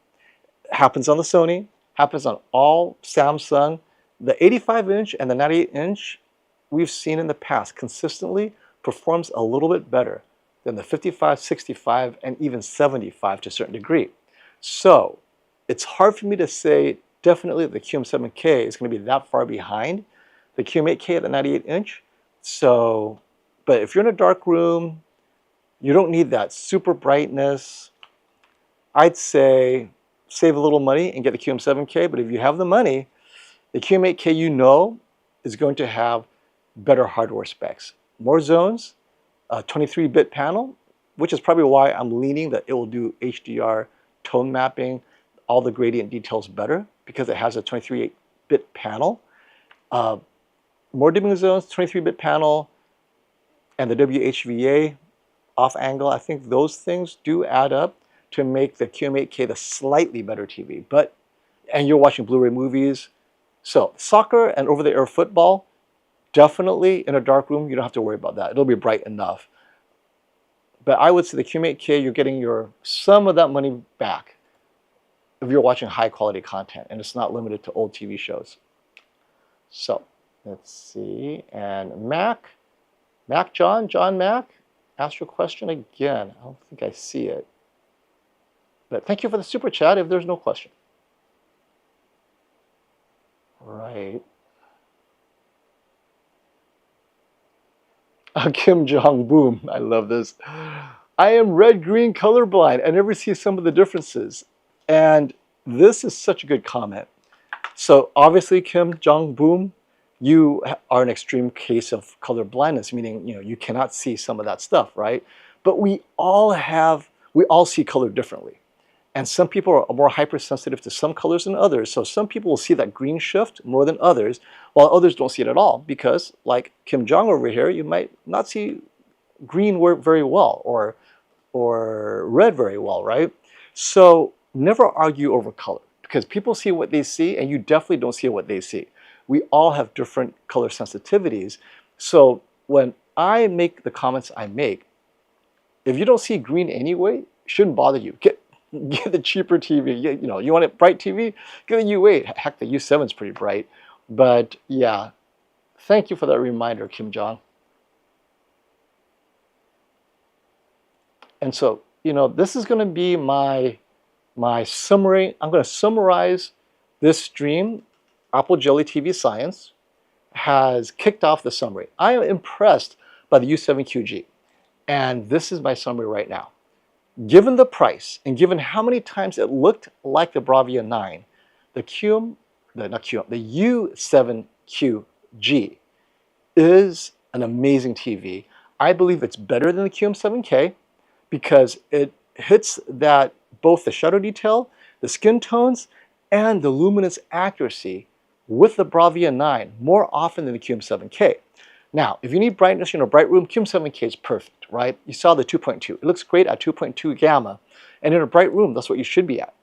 It happens on the Sony, happens on all Samsung. The 85-inch and the 98-inch, we've seen in the past, consistently performs a little bit better than the 55, 65, and even 75 to a certain degree. So it's hard for me to say definitely the QM7K is going to be that far behind the QM8K at the 98-inch. So, but if you're in a dark room, you don't need that super brightness. I'd say save a little money and get the QM7K, but if you have the money, the QM8K you know is going to have better hardware specs. More zones, a 23-bit panel, which is probably why I'm leaning that it will do HDR tone mapping, all the gradient details better, because it has a 23-bit panel. More dimming zones, 23-bit panel, and the WHVA off angle. I think those things do add up to make the QM8K the slightly better TV. And you're watching Blu-ray movies. So soccer and over-the-air football, definitely in a dark room, you don't have to worry about that. It'll be bright enough. But I would say the QM8K, you're getting some of that money back if you're watching high quality content, and it's not limited to old TV shows. So let's see. And John Mac, ask your question again. I don't think I see it. But thank you for the super chat if there's no question. Right. Kim Jong-boom, I love this. I am red-green colorblind. I never see some of the differences. And this is such a good comment. So obviously, Kim Jong-boom, you are an extreme case of color blindness, meaning you cannot see some of that stuff, right? But we all see color differently. And some people are more hypersensitive to some colors than others. So some people will see that green shift more than others, while others don't see it at all. Because like Kim Jong over here, you might not see green work very well or red very well, right? So never argue over color, because people see what they see and you definitely don't see what they see. We all have different color sensitivities. So when I make the comments I make, if you don't see green anyway, it shouldn't bother you. Get the cheaper TV. You want a bright TV? Get a U8. Heck, the U7 is pretty bright. But yeah, thank you for that reminder, Kim Jong. And so, this is going to be my summary. I'm going to summarize this stream. Apple Jelly TV Science has kicked off the summary. I am impressed by the U7QG. And this is my summary right now. Given the price and given how many times it looked like the Bravia 9, the U7QG is an amazing TV. I believe it's better than the QM7K because it hits that both the shadow detail, the skin tones, and the luminance accuracy with the Bravia 9 more often than the QM7K. Now, if you need brightness in a bright room, QM7K is perfect, right? You saw the 2.2. It looks great at 2.2 gamma. And in a bright room, that's what you should be at.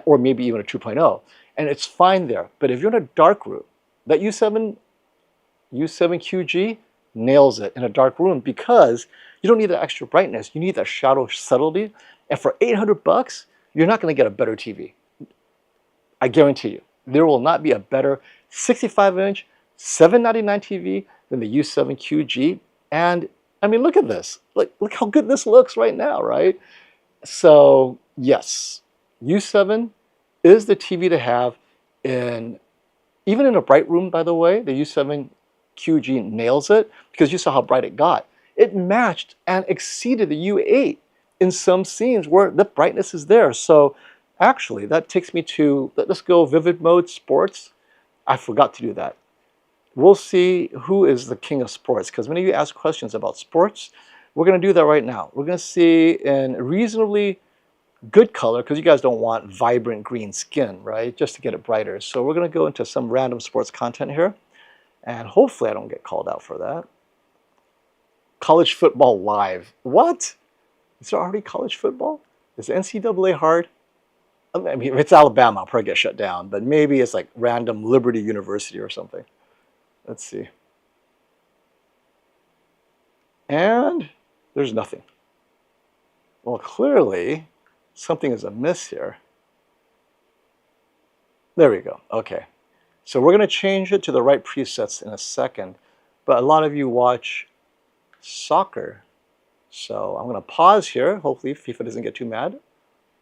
Or maybe even a 2.0. And it's fine there. But if you're in a dark room, that U7QG nails it in a dark room because you don't need that extra brightness. You need that shadow subtlety. And for $800, you're not going to get a better TV. I guarantee you. There will not be a better 65-inch, $799 TV than the U7QG. And I mean, look at this. Look how good this looks right now, right? So yes, U7 is the TV to have even in a bright room, by the way. The U7QG nails it because you saw how bright it got. It matched and exceeded the U8 in some scenes where the brightness is there. So actually, that takes me to, let's go vivid mode sports. I forgot to do that. We'll see who is the king of sports, because many of you ask questions about sports. We're going to do that right now. We're going to see in reasonably good color, because you guys don't want vibrant green skin, right? Just to get it brighter. So we're going to go into some random sports content here, and hopefully I don't get called out for that. College football live. What? Is there already college football? Is NCAA hard? I mean, if it's Alabama, I'll probably get shut down, but maybe it's like random Liberty University or something. Let's see. And there's nothing. Well, clearly something is amiss here. There we go. Okay. So we're going to change it to the right presets in a second. But a lot of you watch soccer. So I'm going to pause here. Hopefully FIFA doesn't get too mad.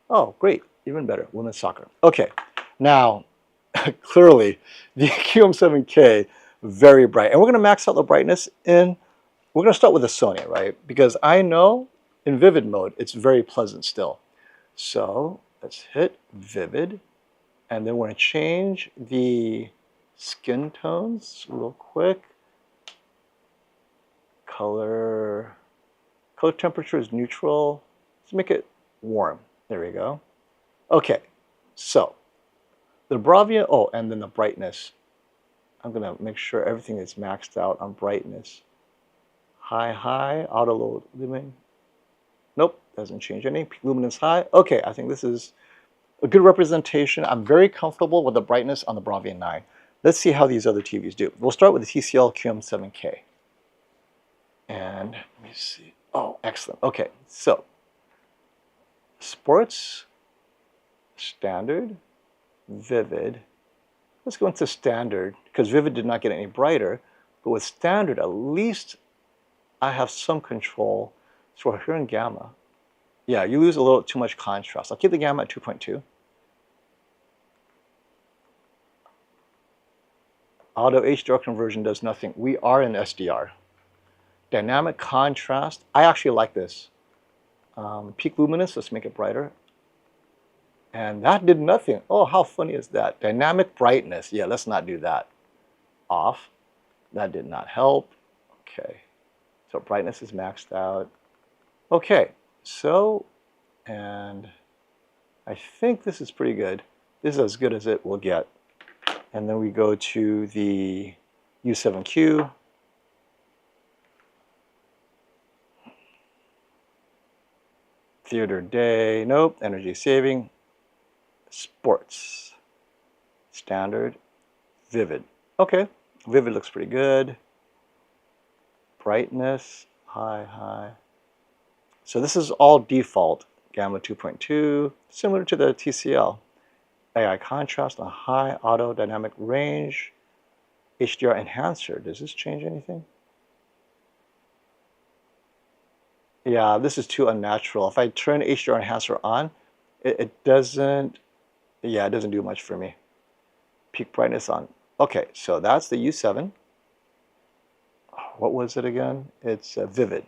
Oh, great. Even better. Women's soccer. Okay. Now, clearly, the QM7K, very bright. And we're going to max out the brightness we're going to start with the Sony, right? Because I know in vivid mode, it's very pleasant still. So let's hit vivid. And then we're going to change the skin tones real quick. color temperature is neutral. Let's make it warm. There we go. Okay, so the Bravia, oh, and then the brightness. I'm gonna make sure everything is maxed out on brightness. High, auto low lumen. Nope, doesn't change anything. Peak luminance high. Okay, I think this is a good representation. I'm very comfortable with the brightness on the Bravia 9. Let's see how these other TVs do. We'll start with the TCL QM7K. And let me see. Oh, excellent. Okay, so sports, standard, vivid. Let's go into standard because vivid did not get any brighter. But with standard, at least I have some control. So here in gamma, yeah, you lose a little too much contrast. I'll keep the gamma at 2.2. Auto HDR conversion does nothing. We are in SDR. Dynamic contrast, I actually like this. Peak luminance, let's make it brighter. And that did nothing. Oh, how funny is that? Dynamic brightness, yeah, let's not do that. Off, that did not help. Okay, so brightness is maxed out. Okay, so, and I think this is pretty good. This is as good as it will get. And then we go to the U7Q. Theater day, nope, energy saving. Sports, standard, vivid. Okay, vivid looks pretty good. Brightness, high. So this is all default. Gamma 2.2, similar to the TCL. AI contrast on high, auto dynamic range. HDR enhancer, does this change anything? Yeah, this is too unnatural. If I turn HDR enhancer on, it doesn't, yeah, it doesn't do much for me. Peak brightness on. Okay, so that's the U7. What was it again? It's vivid.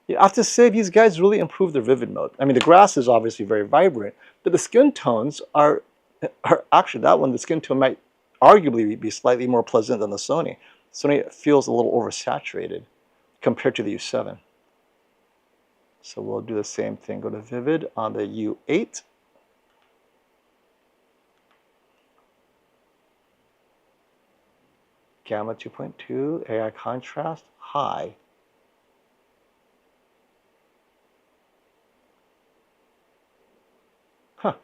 You have to say these guys really improved their vivid mode. I mean, the grass is obviously very vibrant, but the skin tones are actually, that one, the skin tone might arguably be slightly more pleasant than the Sony. Sony feels a little oversaturated compared to the U7. So we'll do the same thing. Go to vivid on the U8. Gamma 2.2, AI contrast, high. Huh.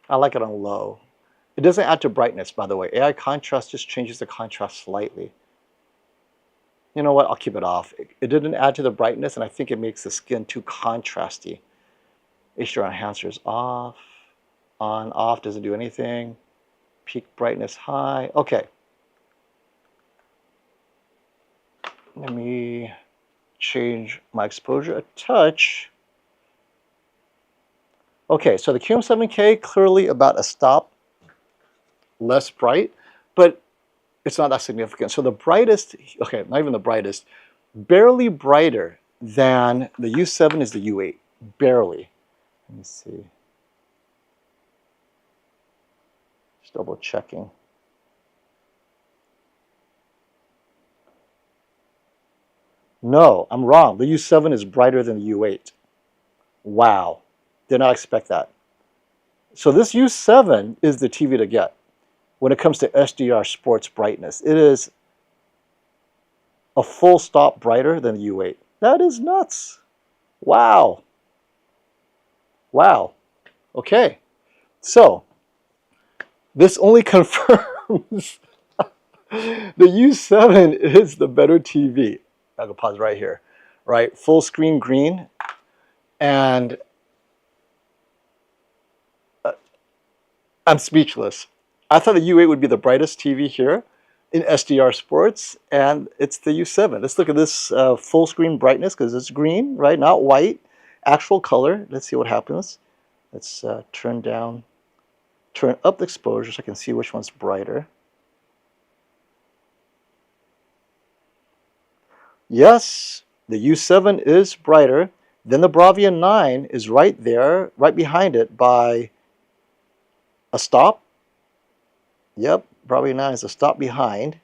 I like it on low. It doesn't add to brightness, by the way. AI contrast just changes the contrast slightly. You know what? I'll keep it off. It didn't add to the brightness, and I think it makes the skin too contrasty. HDR enhancer is off. On, off, doesn't do anything. Peak brightness high. Okay. Let me change my exposure a touch. Okay, so the QM7K, clearly about a stop less bright, but it's not that significant. So the brightest, okay, not even the brightest, barely brighter than the U7 is the U8, barely. Let me see. Just double checking. No, I'm wrong. The U7 is brighter than the U8. Wow, did not expect that. So this U7 is the TV to get when it comes to SDR sports brightness. It is a full stop brighter than the U8. That is nuts. Wow. Wow. Okay. So this only confirms the U7 is the better TV. I'll pause right here. Right? Full screen green. And I'm speechless. I thought the U8 would be the brightest TV here in SDR Sports, and it's the U7. Let's look at this full screen brightness because it's green, right? Not white. Actual color. Let's see what happens. Let's turn up the exposure so I can see which one's brighter. Yes, the U7 is brighter. Then the Bravia 9 is right there, right behind it by a stop. Yep, Bravia 9 is a stop behind.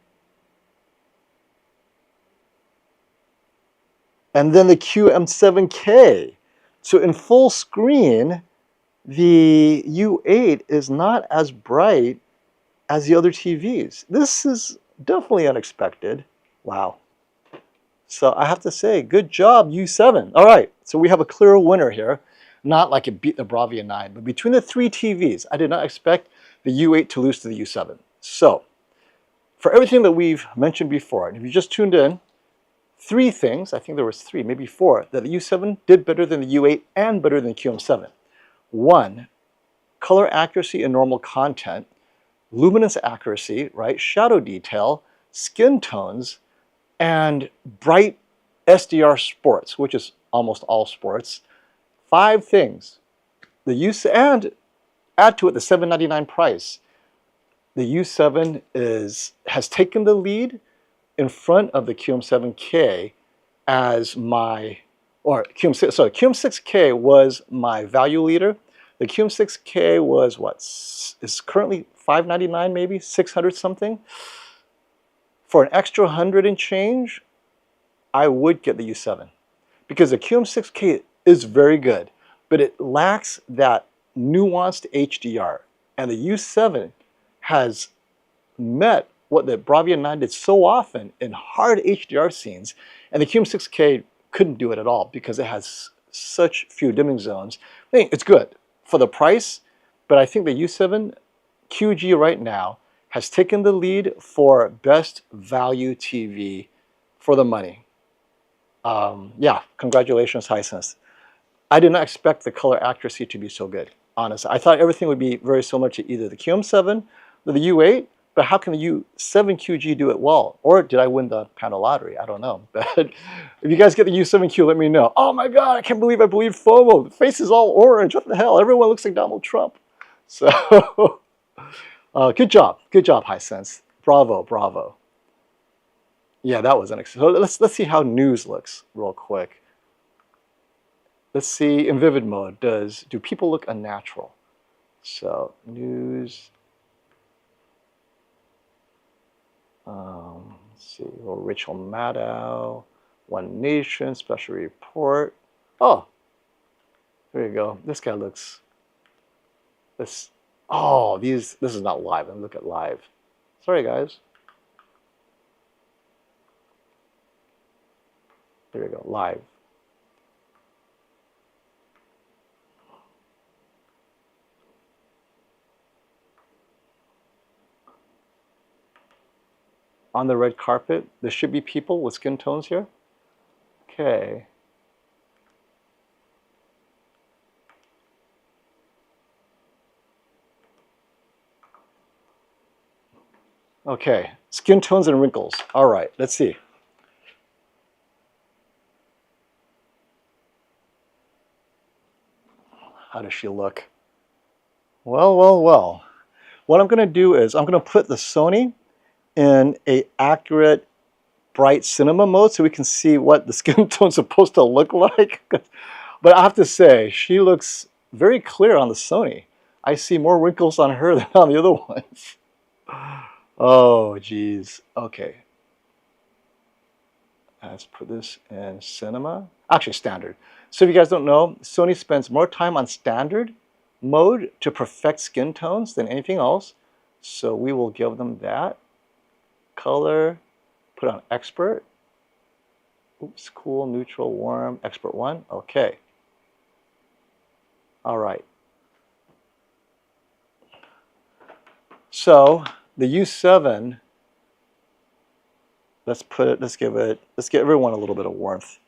And then the QM7K. So in full screen, the U8 is not as bright as the other TVs. This is definitely unexpected. Wow. So I have to say, good job, U7. All right, so we have a clear winner here. Not like it beat the Bravia 9, but between the three TVs, I did not expect the U8 to lose to the U7. So, for everything that we've mentioned before, and if you just tuned in, three things, I think there was three, maybe four, that the U7 did better than the U8 and better than the QM7. One, color accuracy in normal content, luminance accuracy, right, shadow detail, skin tones, and bright SDR sports, which is almost all sports. Five things. The U7, and add to it the $799 price. The U7 has taken the lead in front of the QM7K as my, or QM6K was my value leader. The QM6K was what, is currently $599 maybe, 600 something. For an extra 100 and change, I would get the U7 because the QM6K is very good, but it lacks that nuanced HDR. And the U7 has met what the Bravia 9 did so often in hard HDR scenes, and the QM6K couldn't do it at all because it has such few dimming zones. I think it's good for the price, but I think the U7 QG right now has taken the lead for best value TV for the money. Yeah, congratulations, Hisense. I did not expect the color accuracy to be so good, honestly. I thought everything would be very similar to either the QM7 or the U8, but how can the U7QG do it well? Or did I win the panel lottery? I don't know. But if you guys get the U7Q, let me know. Oh my God, I can't believe I believed FOMO. The face is all orange. What the hell? Everyone looks like Donald Trump. So, good job. Good job, Hisense. Bravo, bravo. Yeah, that was unexpected. So let's see how news looks real quick. Let's see in vivid mode. Do people look unnatural? So news. Let's see. Rachel Maddow, One Nation, special report. Oh, there you go. This guy looks. Oh, this is not live. Let me look at live. Sorry, guys. There we go, live. On the red carpet, there should be people with skin tones here. Okay. Okay, skin tones and wrinkles. All right, let's see. How does she look? Well, well, well. What I'm going to do is I'm going to put the Sony in a accurate bright cinema mode so we can see what the skin tone's supposed to look like. But I have to say, she looks very clear on the Sony. I see more wrinkles on her than on the other ones. Oh, geez. Okay. Let's put this in cinema. Actually, standard. So if you guys don't know, Sony spends more time on standard mode to perfect skin tones than anything else. So we will give them that. Color, put on expert. Oops, cool, neutral, warm, expert 1. Okay. All right. So the U7, let's give everyone a little bit of warmth.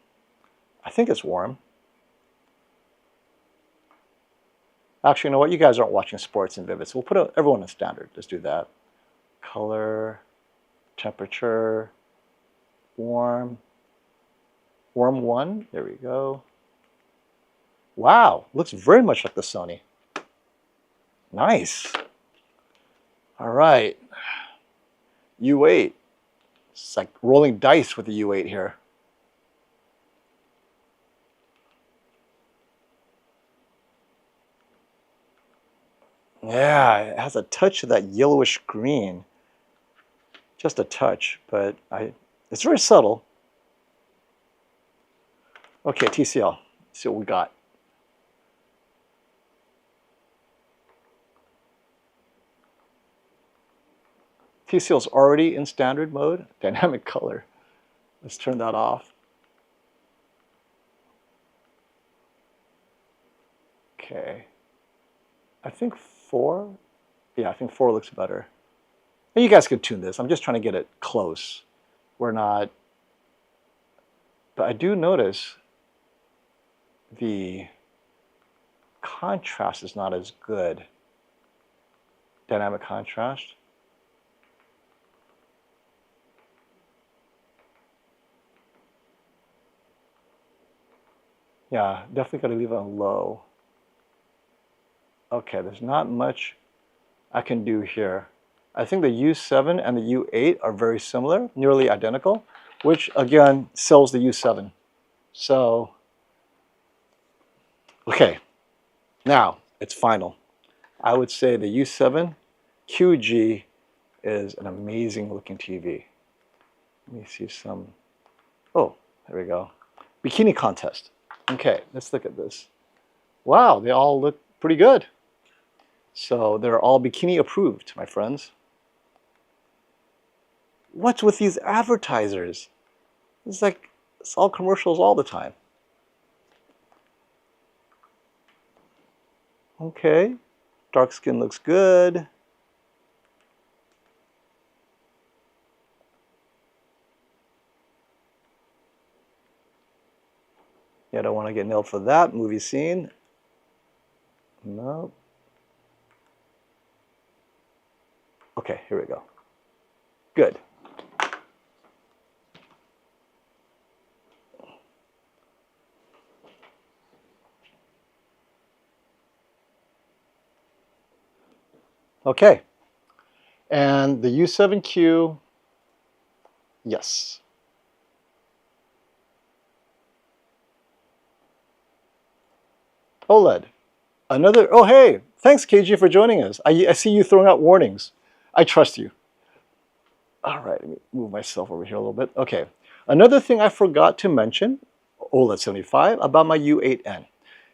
I think it's warm. Actually, you know what? You guys aren't watching sports in Vivid, so we'll put everyone in standard. Let's do that. Color, temperature, warm. Warm 1. There we go. Wow, looks very much like the Sony. Nice. All right. U8. It's like rolling dice with the U8 here. Yeah, it has a touch of that yellowish green. Just a touch, but it's very subtle. Okay, TCL. Let's see what we got. TCL's already in standard mode, dynamic color. Let's turn that off. Okay. I think 4. Yeah, I think 4 looks better. And you guys can tune this. I'm just trying to get it close. We're not. But I do notice the contrast is not as good. Dynamic contrast. Yeah, definitely got to leave it on low. Okay, there's not much I can do here. I think the U7 and the U8 are very similar, nearly identical, which again sells the U7. So, okay, now it's final. I would say the U7QG is an amazing looking TV. Let me see some. Oh, there we go. Bikini contest. Okay, let's look at this. Wow, they all look pretty good. So they're all bikini approved, my friends. What's with these advertisers? It's like it's all commercials all the time. Okay, dark skin looks good. Yeah, I don't want to get nailed for that movie scene. No. Okay, here we go. Good. Okay. And the U7Q, yes. OLED. Another, oh hey, thanks KG for joining us. I see you throwing out warnings. I trust you. All right, let me move myself over here a little bit. Okay, another thing I forgot to mention, OLED 75, about my U8N.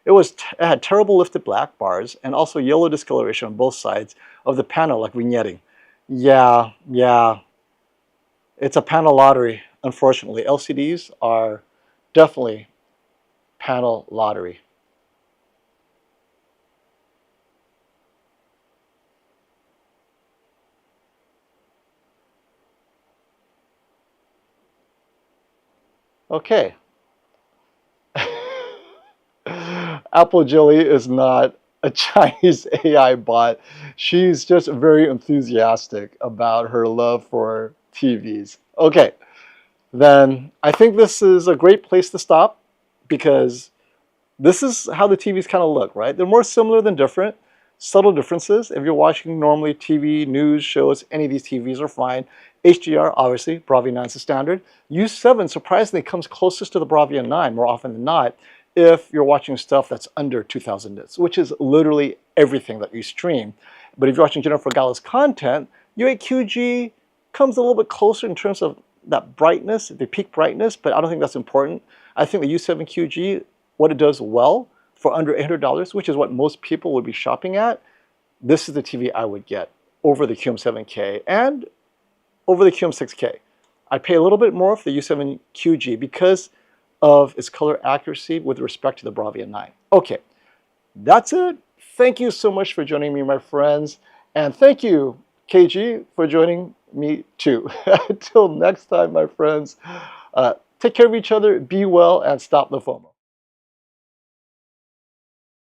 It had terrible lifted black bars and also yellow discoloration on both sides of the panel, like vignetting. Yeah, it's a panel lottery, unfortunately. LCDs are definitely panel lottery. Okay. Apple Jelly is not a Chinese AI bot. She's just very enthusiastic about her love for TVs. Okay, then I think this is a great place to stop because this is how the TVs kind of look, right? They're more similar than different. Subtle differences. If you're watching normally TV, news, shows, any of these TVs are fine. HDR, obviously, Bravia 9 is the standard. U7, surprisingly, comes closest to the Bravia 9 more often than not if you're watching stuff that's under 2000 nits, which is literally everything that you stream. But if you're watching Jennifer Galla's content, U8QG comes a little bit closer in terms of that brightness, the peak brightness, but I don't think that's important. I think the U7QG, what it does well for under $800, which is what most people would be shopping at, this is the TV I would get over the QM7K and over the QM6K. I'd pay a little bit more for the U7QG because of its color accuracy with respect to the Bravia 9. Okay, that's it. Thank you so much for joining me, my friends. And thank you, KG, for joining me too. Until next time, my friends, take care of each other, be well, and stop the FOMO.